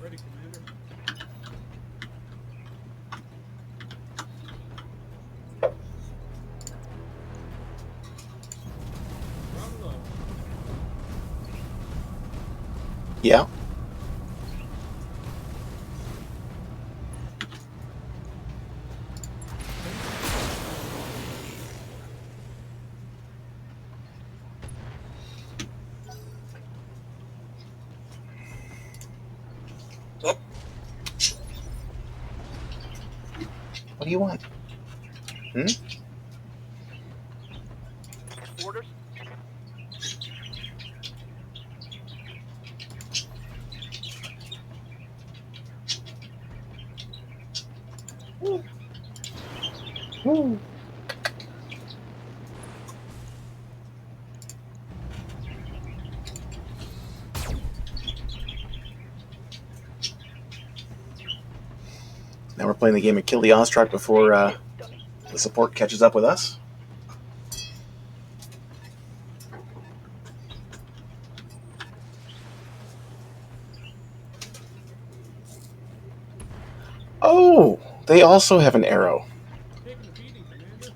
Ready, Commander. Round low. Yeah. What do you want? Hmm? Orders. Now we're playing the game of Kill the Ostrich before the support catches up with us. Oh, they also have an arrow. Taking a beating, Commander.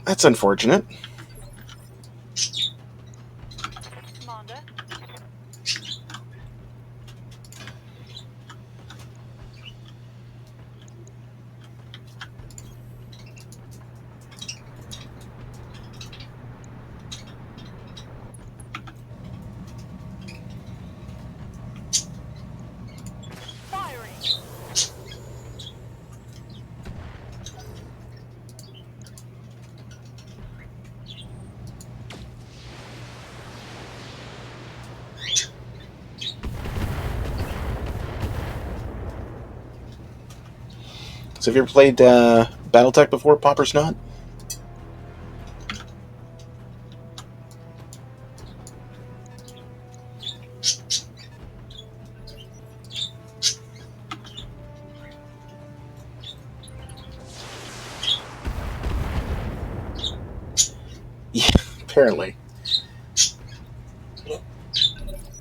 That's unfortunate. Commander. So have you ever played Battletech before, Pop or Snot? Yeah, apparently.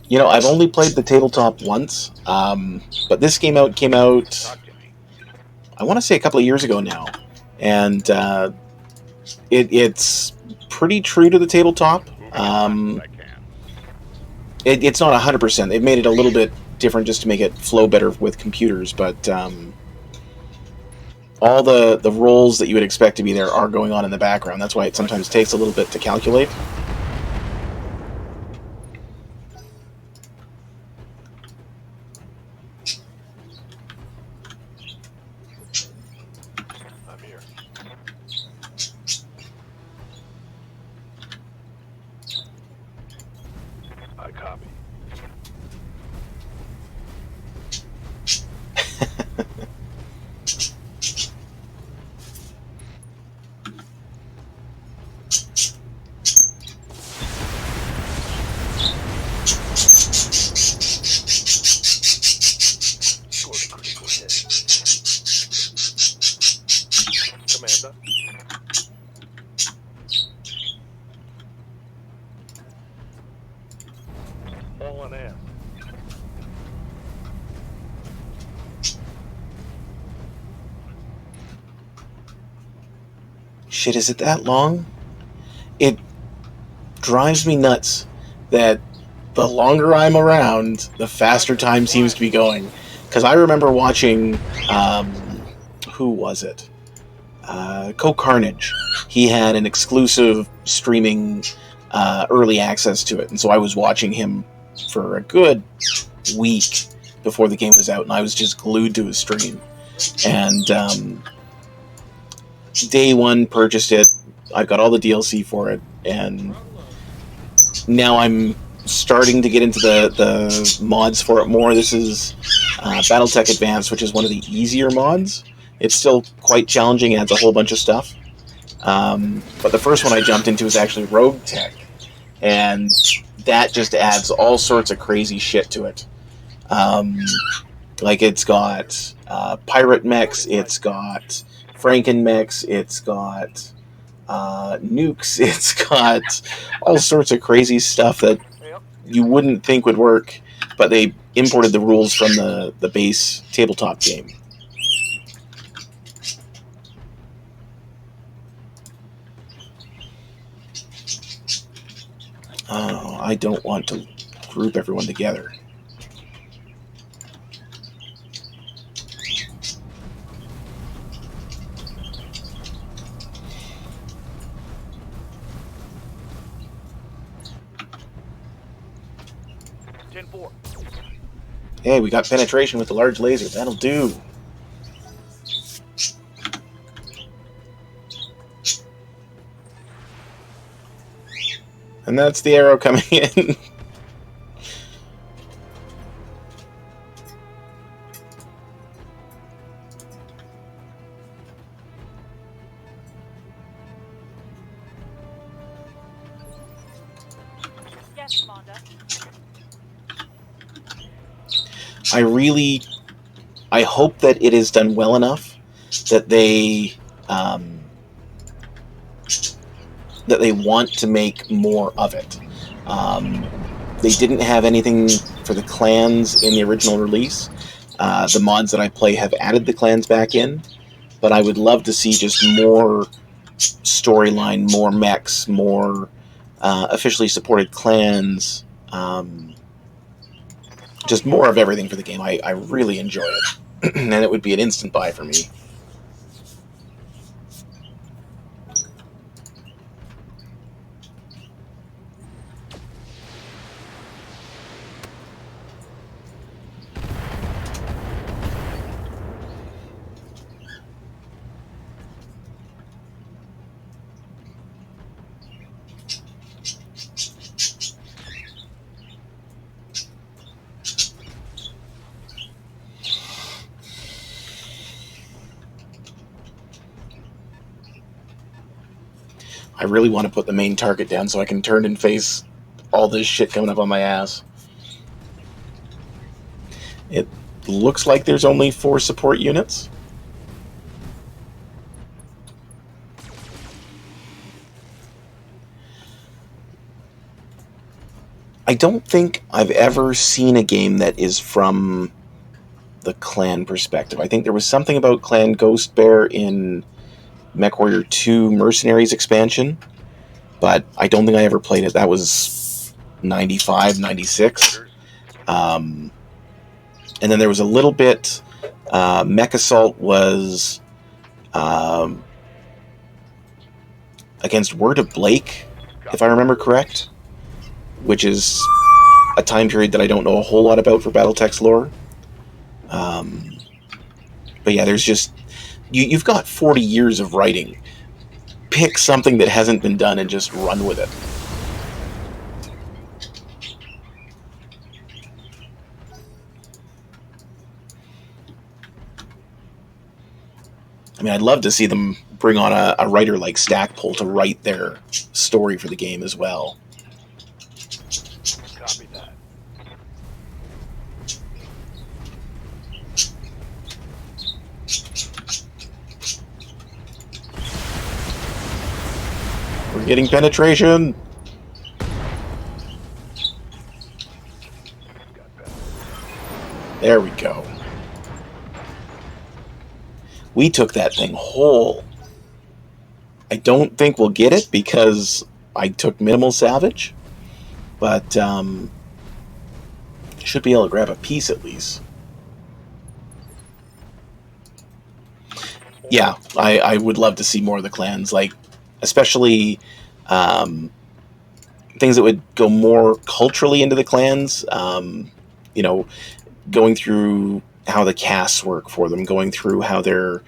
You know, I've only played the tabletop once, but this came out, Talk to me. I want to say a couple of years ago now, and it's pretty true to the tabletop. Moving as fast as I can. It's not 100%. They've made it a little bit different just to make it flow better with computers, but all the roles that you would expect to be there are going on in the background. That's why it sometimes takes a little bit to calculate. I'm here. I copy. Scored a critical hit. Commander. All on air. Shit, is it that long? It drives me nuts that the longer I'm around, the faster time seems to be going. Because I remember watching, who was it? Carnage. He had an exclusive streaming early access to it, and so I was watching him for a good week before the game was out, and I was just glued to his stream. And day one, purchased it. I've got all the DLC for it, and now I'm starting to get into the mods for it more. This is Battletech Advanced, which is one of the easier mods. It's still quite challenging, adds a whole bunch of stuff. But the first one I jumped into was actually Rogue Tech, and that just adds all sorts of crazy shit to it. Like it's got pirate mechs, it's got Franken mechs, it's got nukes, it's got all sorts of crazy stuff that you wouldn't think would work, but they imported the rules from the base tabletop game. Oh, I don't want to group everyone together. Hey, we got penetration with the large laser. That'll do. And that's the arrow coming in. Yes, Commander. I hope that it is done well enough that they want to make more of it. They didn't have anything for the clans in the original release. The mods that I play have added the clans back in, but I would love to see just more storyline, more mechs, more officially supported clans, just more of everything for the game. I really enjoy it, and it would be an instant buy for me. I really want to put the main target down so I can turn and face all this shit coming up on my ass. It looks like there's only 4 support units. I don't think I've ever seen a game that is from the clan perspective. I think there was something about Clan Ghost Bear in MechWarrior 2 Mercenaries expansion, but I don't think I ever played it. That was 95, 96. And then there was a little bit... Mech Assault was against Word of Blake, if I remember correct, which is a time period that I don't know a whole lot about for Battletech's lore. But yeah, there's just... You've got 40 years of writing. Pick something that hasn't been done and just run with it. I mean, I'd love to see them bring on a writer like Stackpole to write their story for the game as well. Copy that. We're getting penetration! There we go. We took that thing whole. I don't think we'll get it because I took minimal salvage, but should be able to grab a piece at least. Yeah, I would love to see more of the clans, like especially things that would go more culturally into the clans. You know, going through how the casts work for them, going through how their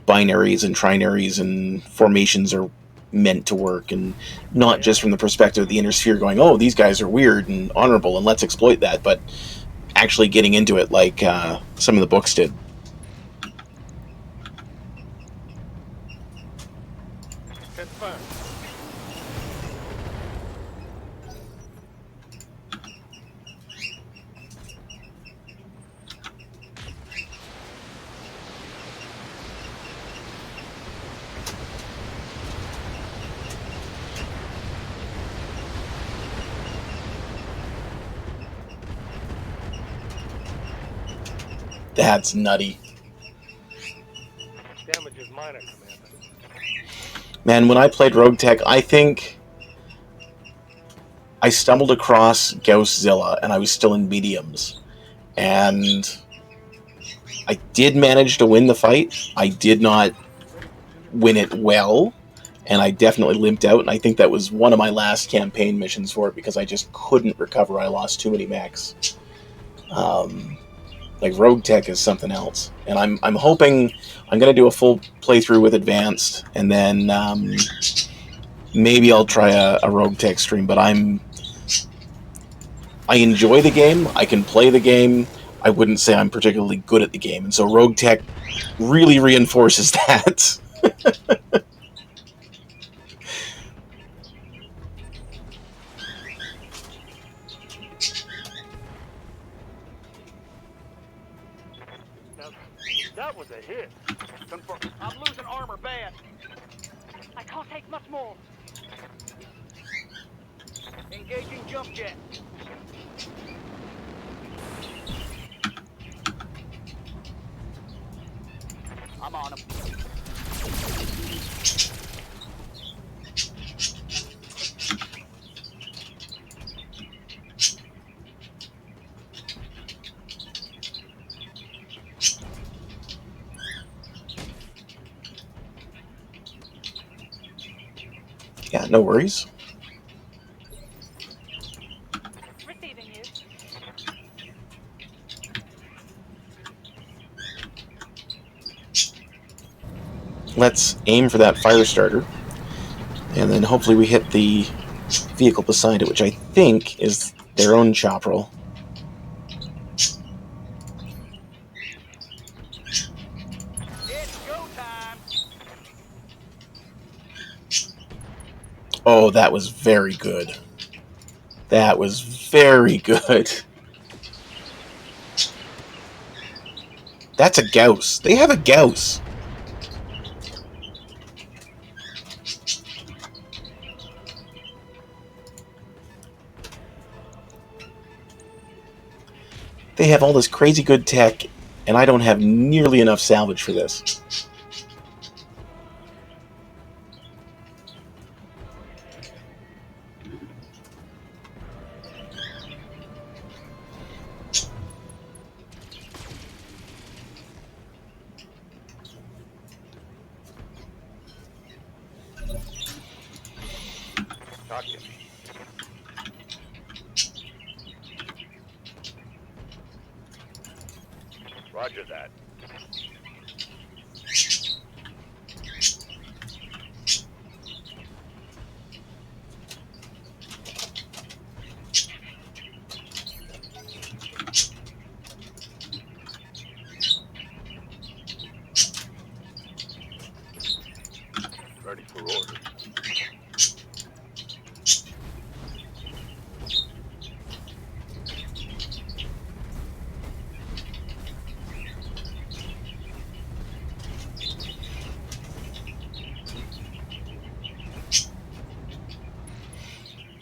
binaries and trinaries and formations are meant to work, and not just from the perspective of the inner sphere going, oh, these guys are weird and honorable and let's exploit that, but actually getting into it like some of the books did. Confirmed. That's nutty. Damage is minor, Commander. Man, when I played Rogue Tech, I think I stumbled across Gausszilla, and I was still in mediums. And I did manage to win the fight. I did not win it well, and I definitely limped out, and I think that was one of my last campaign missions for it, because I just couldn't recover. I lost too many mechs. Like, Rogue Tech is something else. And I'm hoping I'm going to do a full playthrough with Advanced, and then maybe I'll try a Rogue Tech stream, but I enjoy the game, I can play the game, I wouldn't say I'm particularly good at the game, and so Rogue Tech really reinforces that. Now, that was a hit. Confirm. I'm losing armor bad. I can't take much more. Engaging jump jet. I'm on him. Yeah, no worries. Receiving you. Let's aim for that fire starter, and then hopefully we hit the vehicle beside it, which I think is their own Choprel. It's go time. Oh, that was very good. That was very good. That's a Gauss. They have a Gauss. They have all this crazy good tech, and I don't have nearly enough salvage for this. Talking. Roger that. Ready for orders.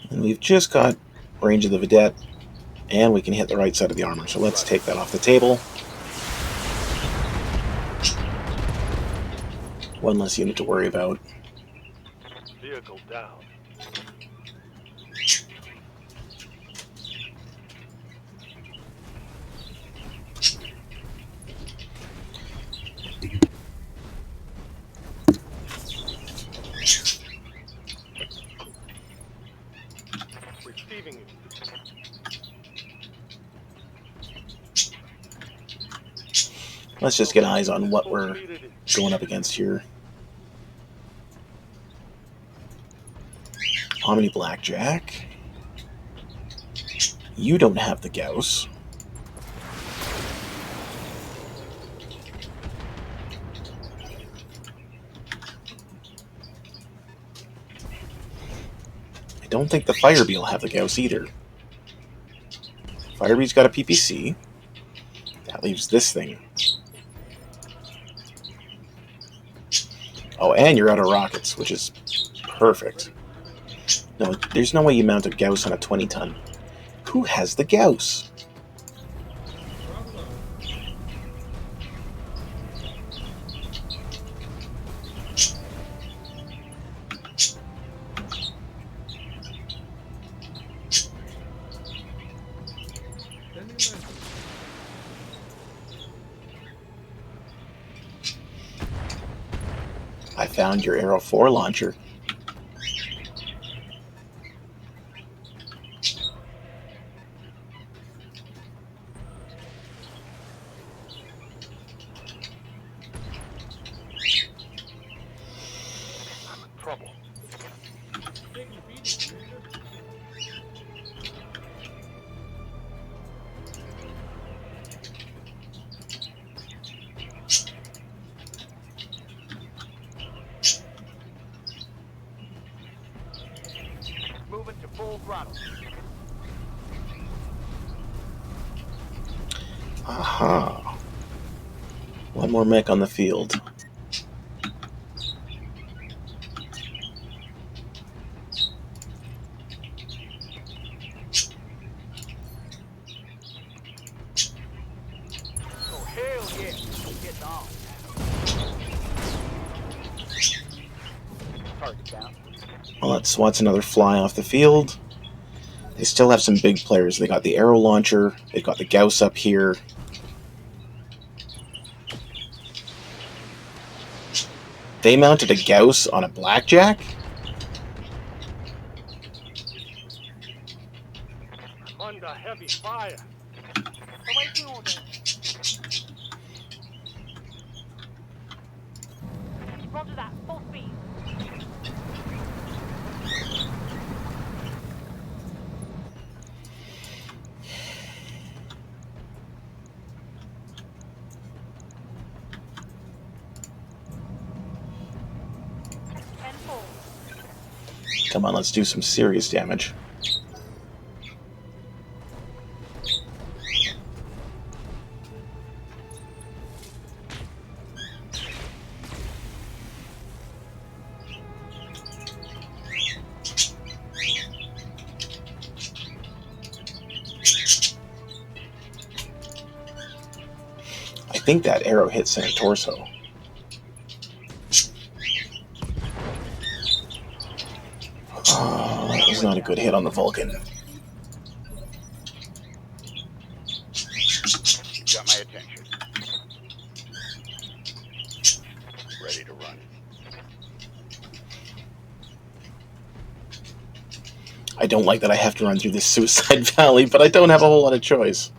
And we've just got range of the Vedette, and we can hit the right side of the armor. So let's take that off the table. One less unit to worry about. Vehicle down. Receiving you. Let's just get eyes on what we're going up against here. Omni Blackjack. You don't have the Gauss. I don't think the Firebee will have the Gauss either. Firebee's got a PPC. That leaves this thing. Oh, and you're out of rockets, which is perfect. No, there's no way you mount a Gauss on a 20-ton. Who has the Gauss? I found your Arrow 4 launcher. I'm in trouble. Moving to full throttle. Aha. One more mech on the field. Oh, hell yeah. Get on. Target down. Well, that swats another fly off the field. They still have some big players. They got the Arrow launcher. They've got the Gauss up here. They mounted a Gauss on a Blackjack? I'm under heavy fire. Awaiting order. Roger that. Full speed. Come on, let's do some serious damage. I think that arrow hit center torso. Oh, that was not a good hit on the Vulcan. You've got my attention. Ready to run. I don't like that I have to run through this suicide valley, but I don't have a whole lot of choice.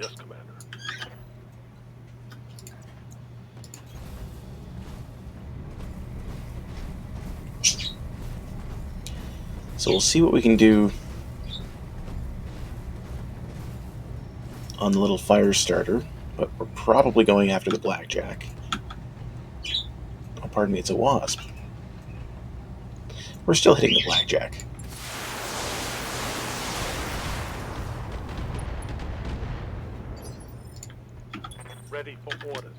Yes, Commander. So we'll see what we can do on the little fire starter, but we're probably going after the blackjack. Oh, pardon me, it's a wasp. We're still hitting the blackjack. Ready for orders.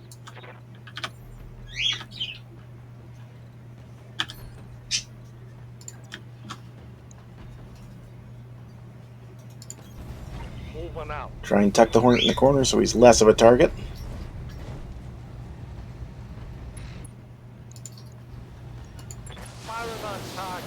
Moving out. Try and tuck the Hornet in the corner so he's less of a target. Firing on target.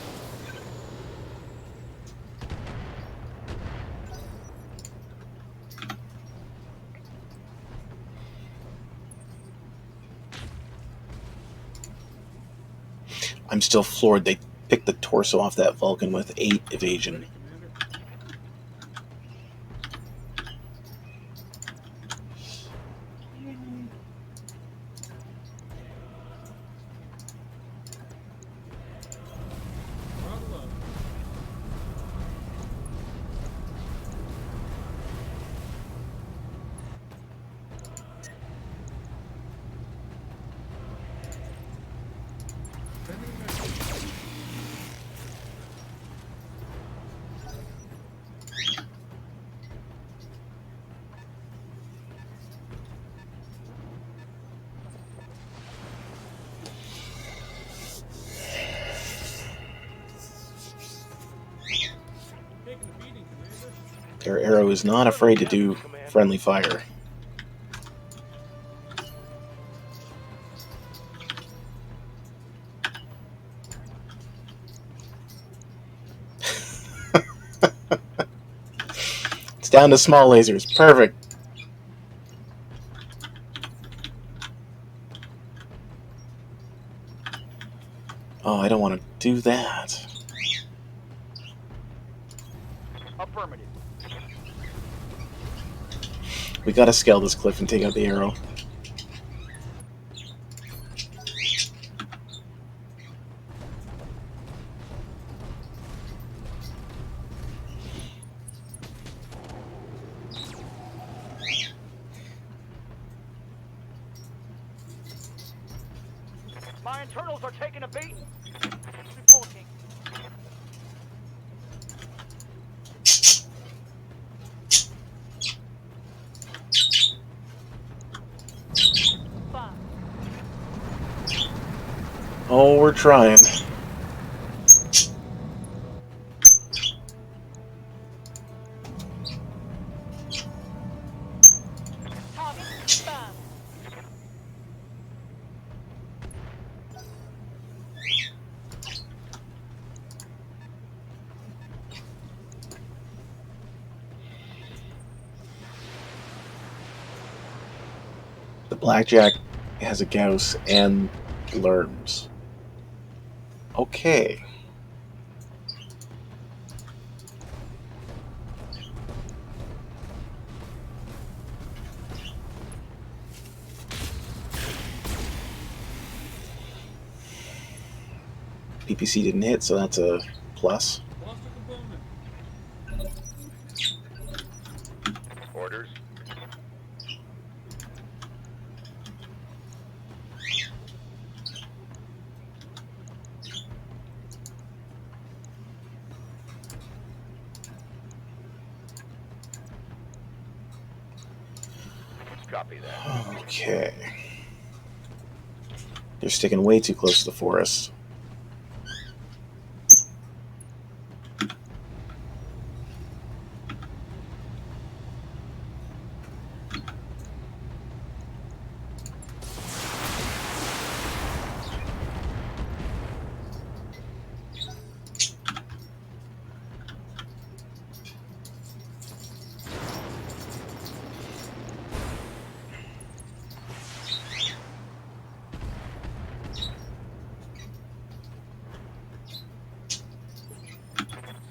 I'm still floored they picked the torso off that Vulcan with 8 evasion. Their arrow is not afraid to do friendly fire. It's down to small lasers. Perfect. Oh, I don't want to do that. Affirmative. We gotta scale this cliff and take out the arrow. My internals are taking a beating. Reporting. Fine. Oh, we're trying. Target confirmed. The blackjack has a Gauss and learns. Okay. PPC didn't hit, so that's a plus. Lost a component. Orders. Copy that. Okay. They're sticking way too close to the forest.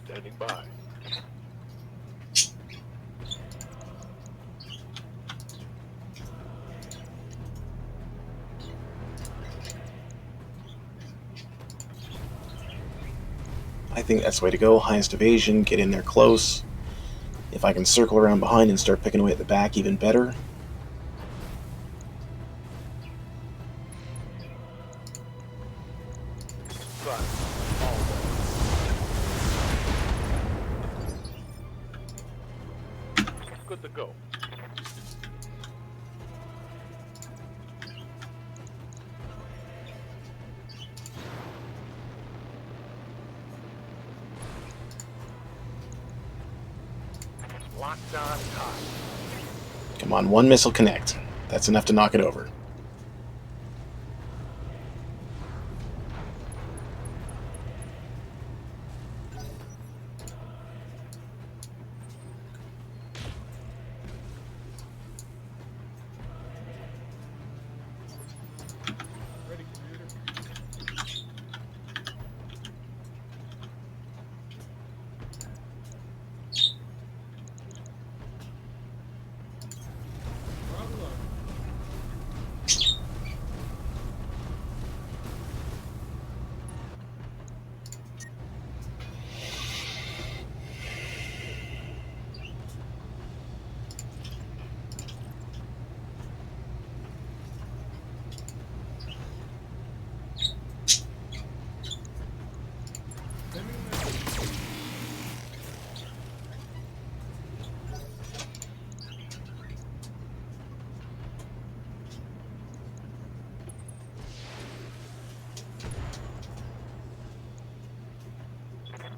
Standing by. I think that's the way to go. Highest evasion, get in there close. If I can circle around behind and start picking away at the back, even better. Front. All way. Good to go. Locked on time. Come on, one missile connect. That's enough to knock it over. Ready, commander. Bravo. Sending message.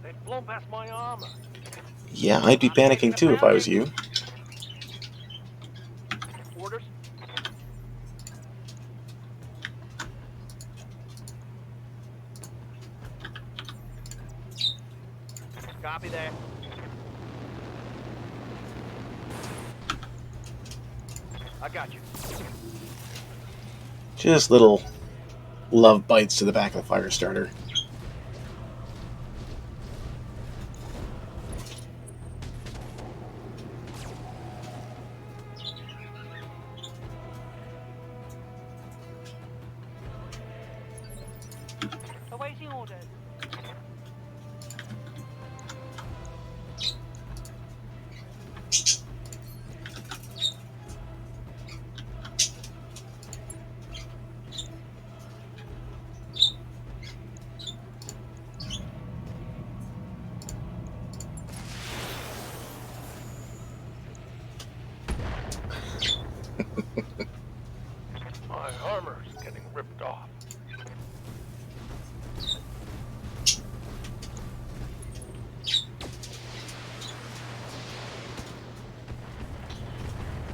They've blown past my armor. Yeah, I'd be panicking too if I was you. Orders. Copy that. I got you. Just little love bites to the back of the fire starter. Awaiting orders. My armor's getting ripped off.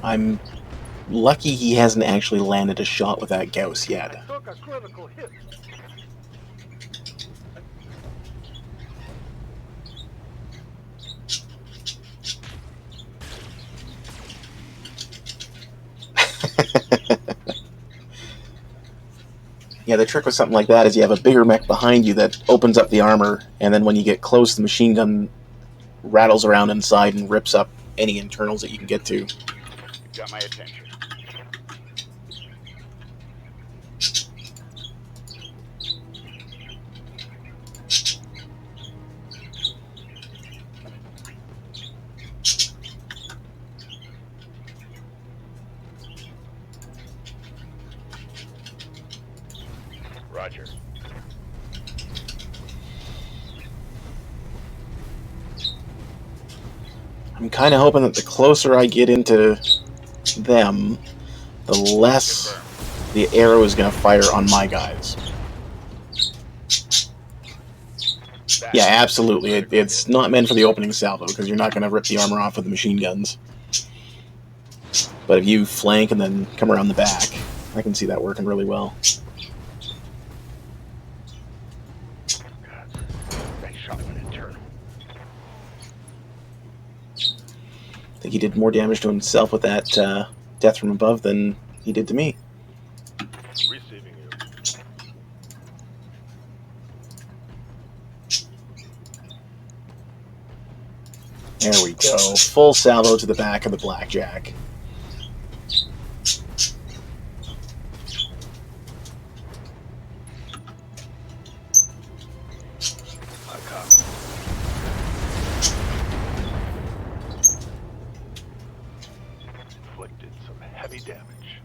I'm lucky he hasn't actually landed a shot with that Gauss yet. I took a critical hit. Yeah, the trick with something like that is you have a bigger mech behind you that opens up the armor, and then when you get close, the machine gun rattles around inside and rips up any internals that you can get to. You've got my attention. Roger. I'm kind of hoping that the closer I get into them, the less Confirmed. the arrow is going to fire on my guys. Yeah, absolutely. It's not meant for the opening salvo, because you're not going to rip the armor off with the machine guns. But if you flank and then come around the back, I can see that working really well. Nice shot of an internal. I think he did more damage to himself with that death from above than he did to me. Receiving you. There we go. Full salvo to the back of the blackjack. Inflicted some heavy damage.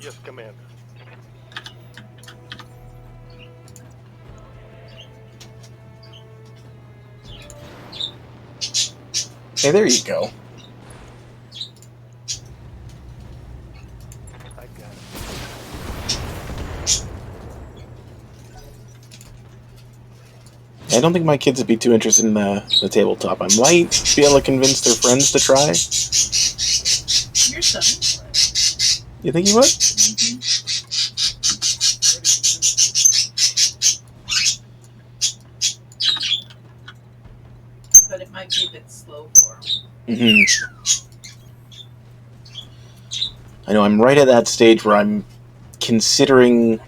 Yes, Commander. Hey, there you go. I got it. I don't think my kids would be too interested in the tabletop. I might be able to convince their friends to try. Your son would. You think he would? But it might be a bit slow for him. Mm-hmm. I know I'm right at that stage where I'm considering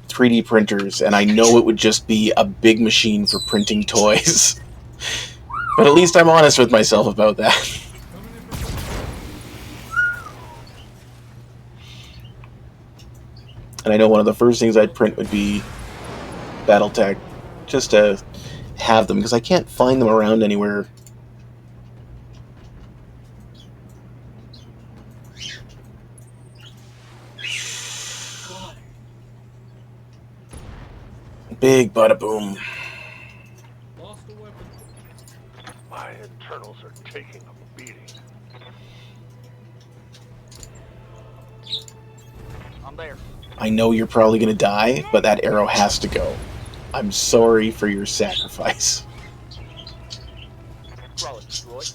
3D printers, and I know it would just be a big machine for printing toys. But at least I'm honest with myself about that. And I know one of the first things I'd print would be Battletech, just to have them, because I can't find them around anywhere. Big bada boom. Lost a weapon. My internals are taking a beating. I'm there. I know you're probably going to die, but that arrow has to go. I'm sorry for your sacrifice. Crawler destroyed.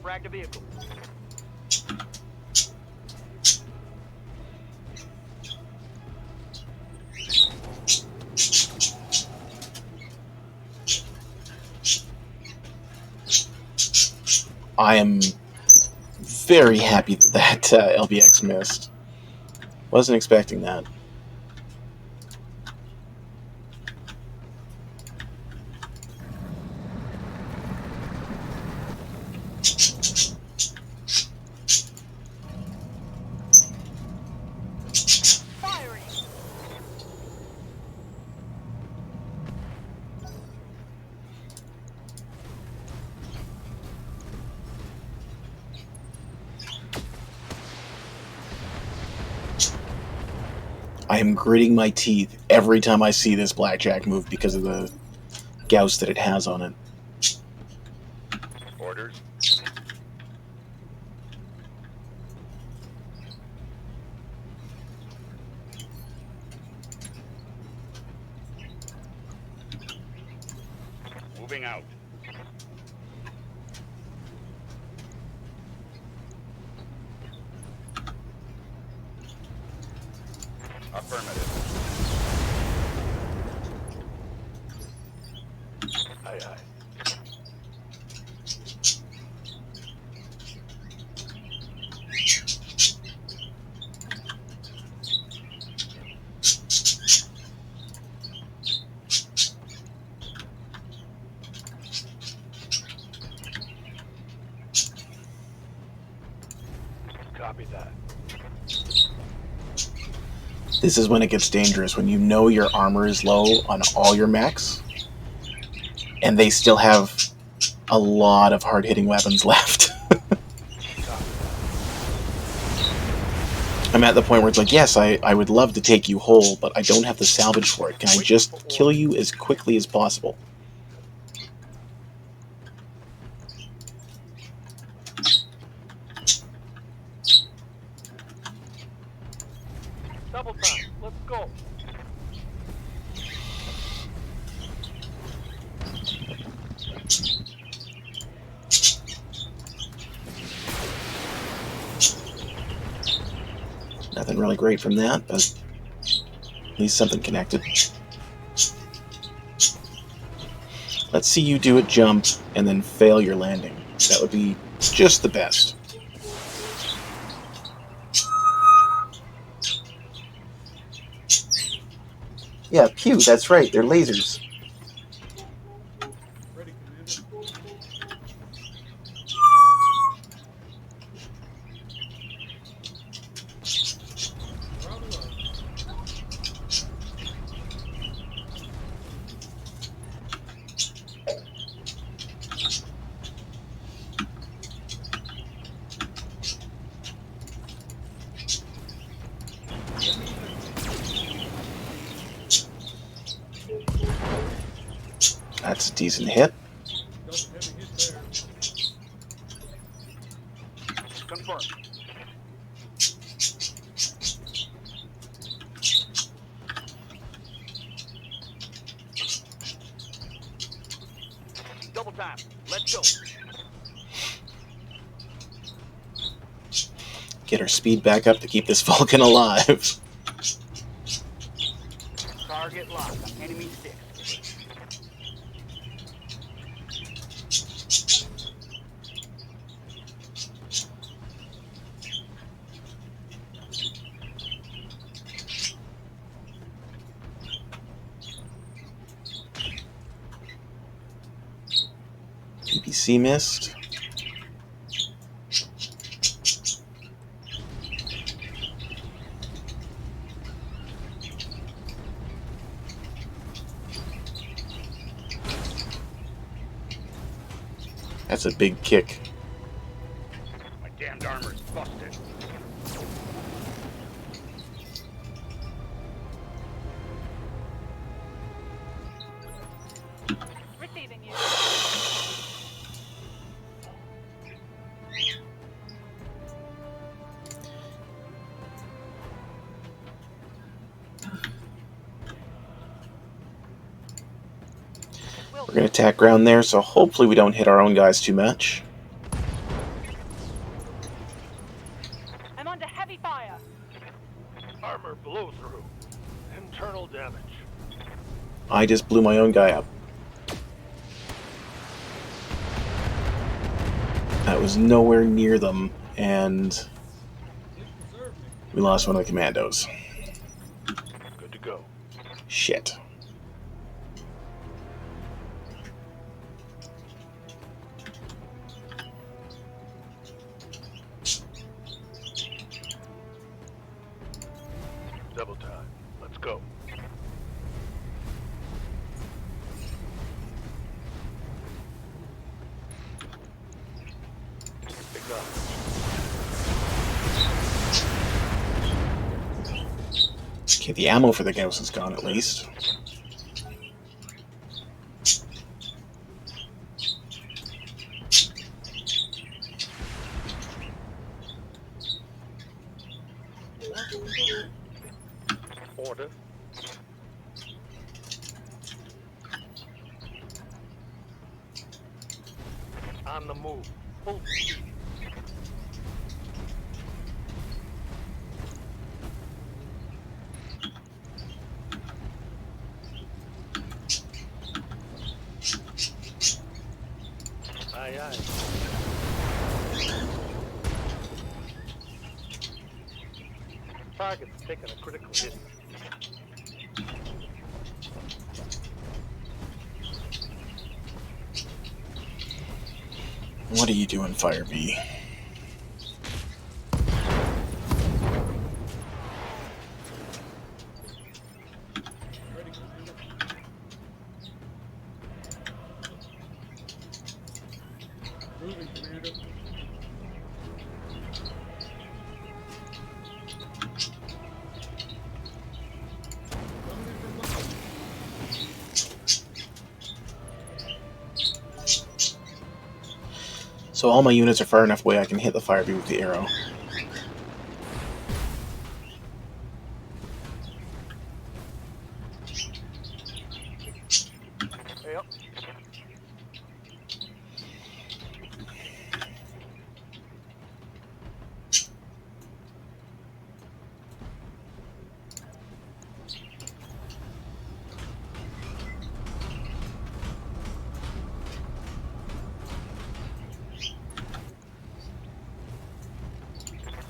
Frag the vehicle. I am very happy that LBX missed. Wasn't expecting that. Firing. I am gritting my teeth every time I see this blackjack move because of the gauss that it has on it. Orders. Moving out. Affirmative. Aye, aye. Copy that. This is when it gets dangerous, when you know your armor is low on all your mechs, and they still have a lot of hard-hitting weapons left. I'm at the point where it's like, yes, I would love to take you whole, but I don't have the salvage for it. Can I just kill you as quickly as possible? Double time. Let's go. Nothing really great from that, but at least something connected. Let's see you do a jump and then fail your landing. That would be just the best. Yeah, pew, that's right, they're lasers. Ready, Commander. Bravo up. That's a decent hit. Double heavy hit there. Confirm. Double time. Let's go. Get our speed back up to keep this Vulcan alive. Target locked. Enemy 6. PPC missed. That's a big kick. My damned armor's busted. Receiving you. We're going to attack ground there, so hopefully we don't hit our own guys too much. I'm under heavy fire. Armor blow through. Internal damage. I just blew my own guy up. That was nowhere near them, and we lost one of the commandos. Good to go. Shit. Double time. Let's go. Acknowledge. Okay, the ammo for the Gauss is gone at least. Order. On the move. Full speed. Aye, aye. Target's taking a critical hit. What are you doing, Fire B? Ready, Commander. Moving, Commander. So all my units are far enough away I can hit the fire bee with the arrow. Yep.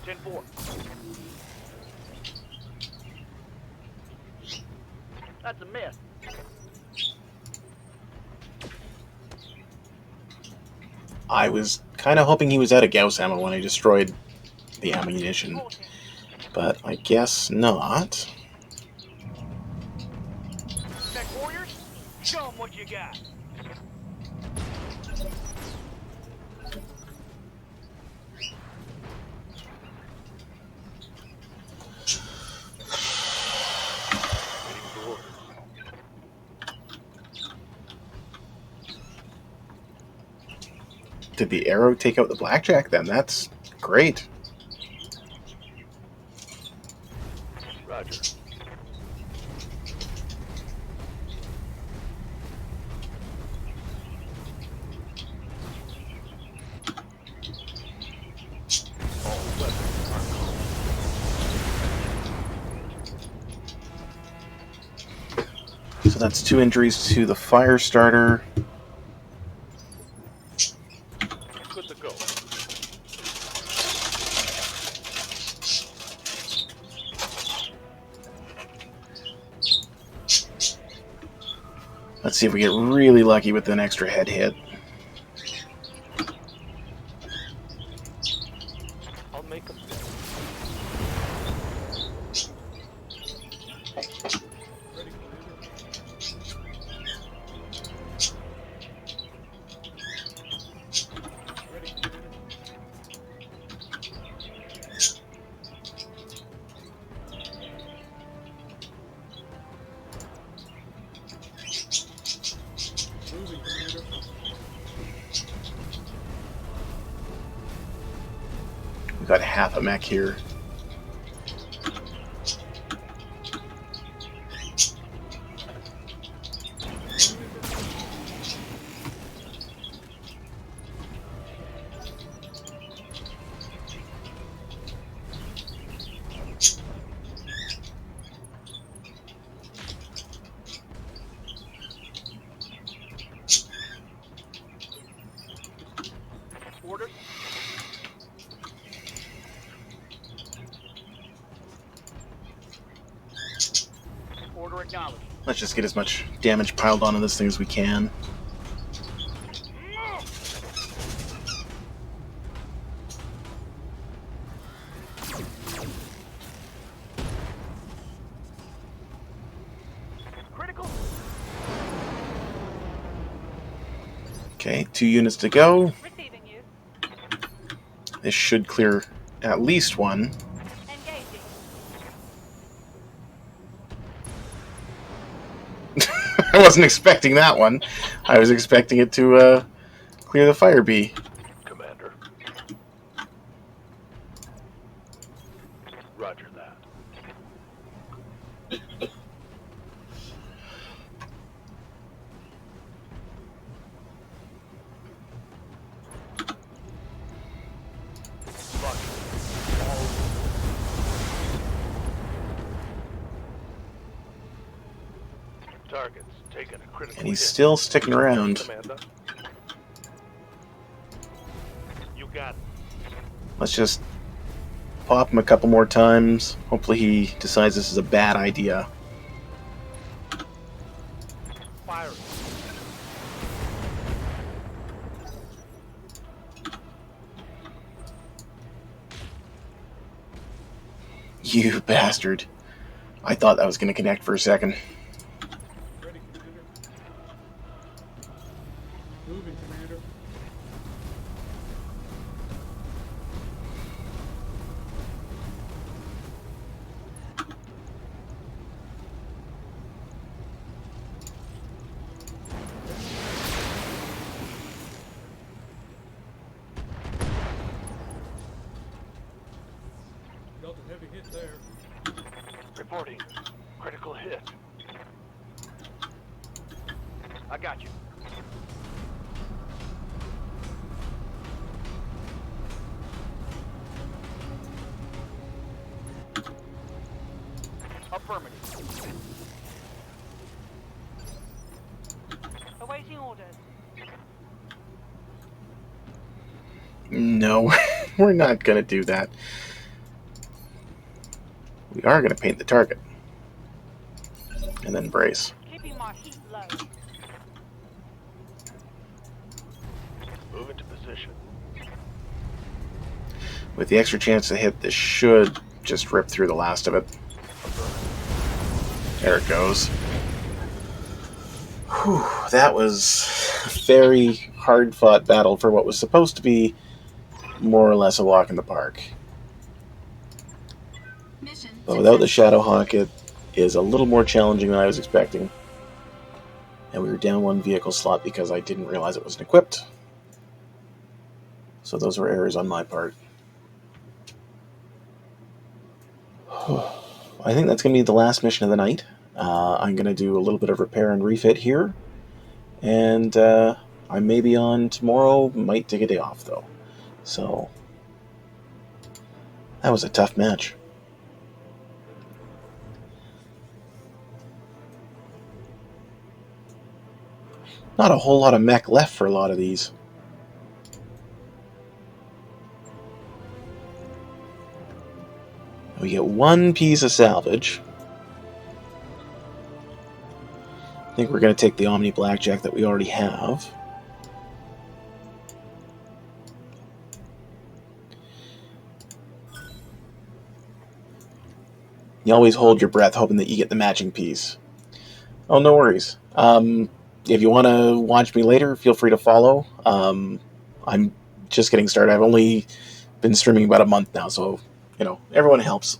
Ten four. That's a miss. I was kind of hoping he was out of Gauss ammo when I destroyed the ammunition, but I guess not. Tech warriors, show 'em what you got. Waiting for orders. Did the arrow take out the blackjack then? That's great. Roger. All weapons are called. So that's 2 injuries to the fire starter. Good to go. Let's see if we get really lucky with an extra head hit. I'll make them pay. We got half a mech here. Orders. Order acknowledged. Let's just get as much damage piled onto this thing as we can. Critical. Okay, 2 units to go. Receiving you. This should clear at least one. Engaging. I wasn't expecting that one. I was expecting it to clear the fire bee. Commander. Roger that. Fuck. All targets taking a critical And he's hit. still sticking around. Commander. You got it. Let's just pop him a couple more times. Hopefully he decides this is a bad idea. Firing. You bastard. I thought that was going to connect for a second. Ready, Commander. Moving, Commander. There. Reporting. Critical hit. I got you. Affirmative. Awaiting orders. No, we're not going to do that. We are going to paint the target. And then brace. Keeping my heat low. Move into position. With the extra chance to hit, this should just rip through the last of it. There it goes. Whew, that was a very hard-fought battle for what was supposed to be more or less a walk in the park. Mission But without the successful. Shadowhawk, it is a little more challenging than I was expecting. And we were down one vehicle slot because I didn't realize it wasn't equipped. So those were errors on my part. I think that's going to be the last mission of the night. I'm going to do a little bit of repair and refit here. And I may be on tomorrow. Might take a day off, though. So that was a tough match. Not a whole lot of mech left for a lot of these. We get one piece of salvage. I think we're going to take the Omni Blackjack that we already have. You always hold your breath hoping that you get the matching piece. Oh, no worries. If you want to watch me later, feel free to follow. I'm just getting started. I've only been streaming about a month now, so, you know, everyone helps.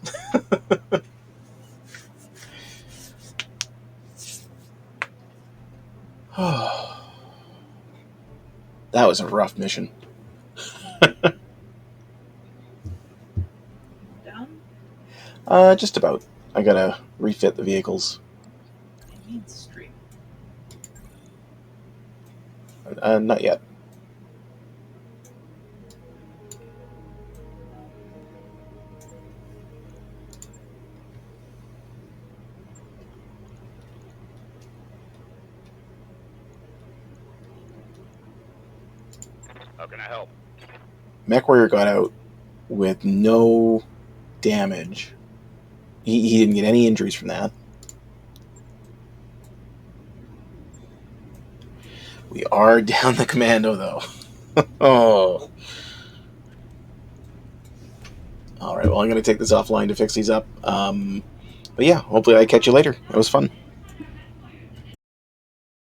That was a rough mission. Done? Just about. I gotta refit the vehicles. I need stream. Not yet. How can I help? Mech Warrior got out with no damage. He didn't get any injuries from that. We are down the commando, though. Oh. Alright, well, I'm going to take this offline to fix these up. But yeah, hopefully I catch you later. It was fun.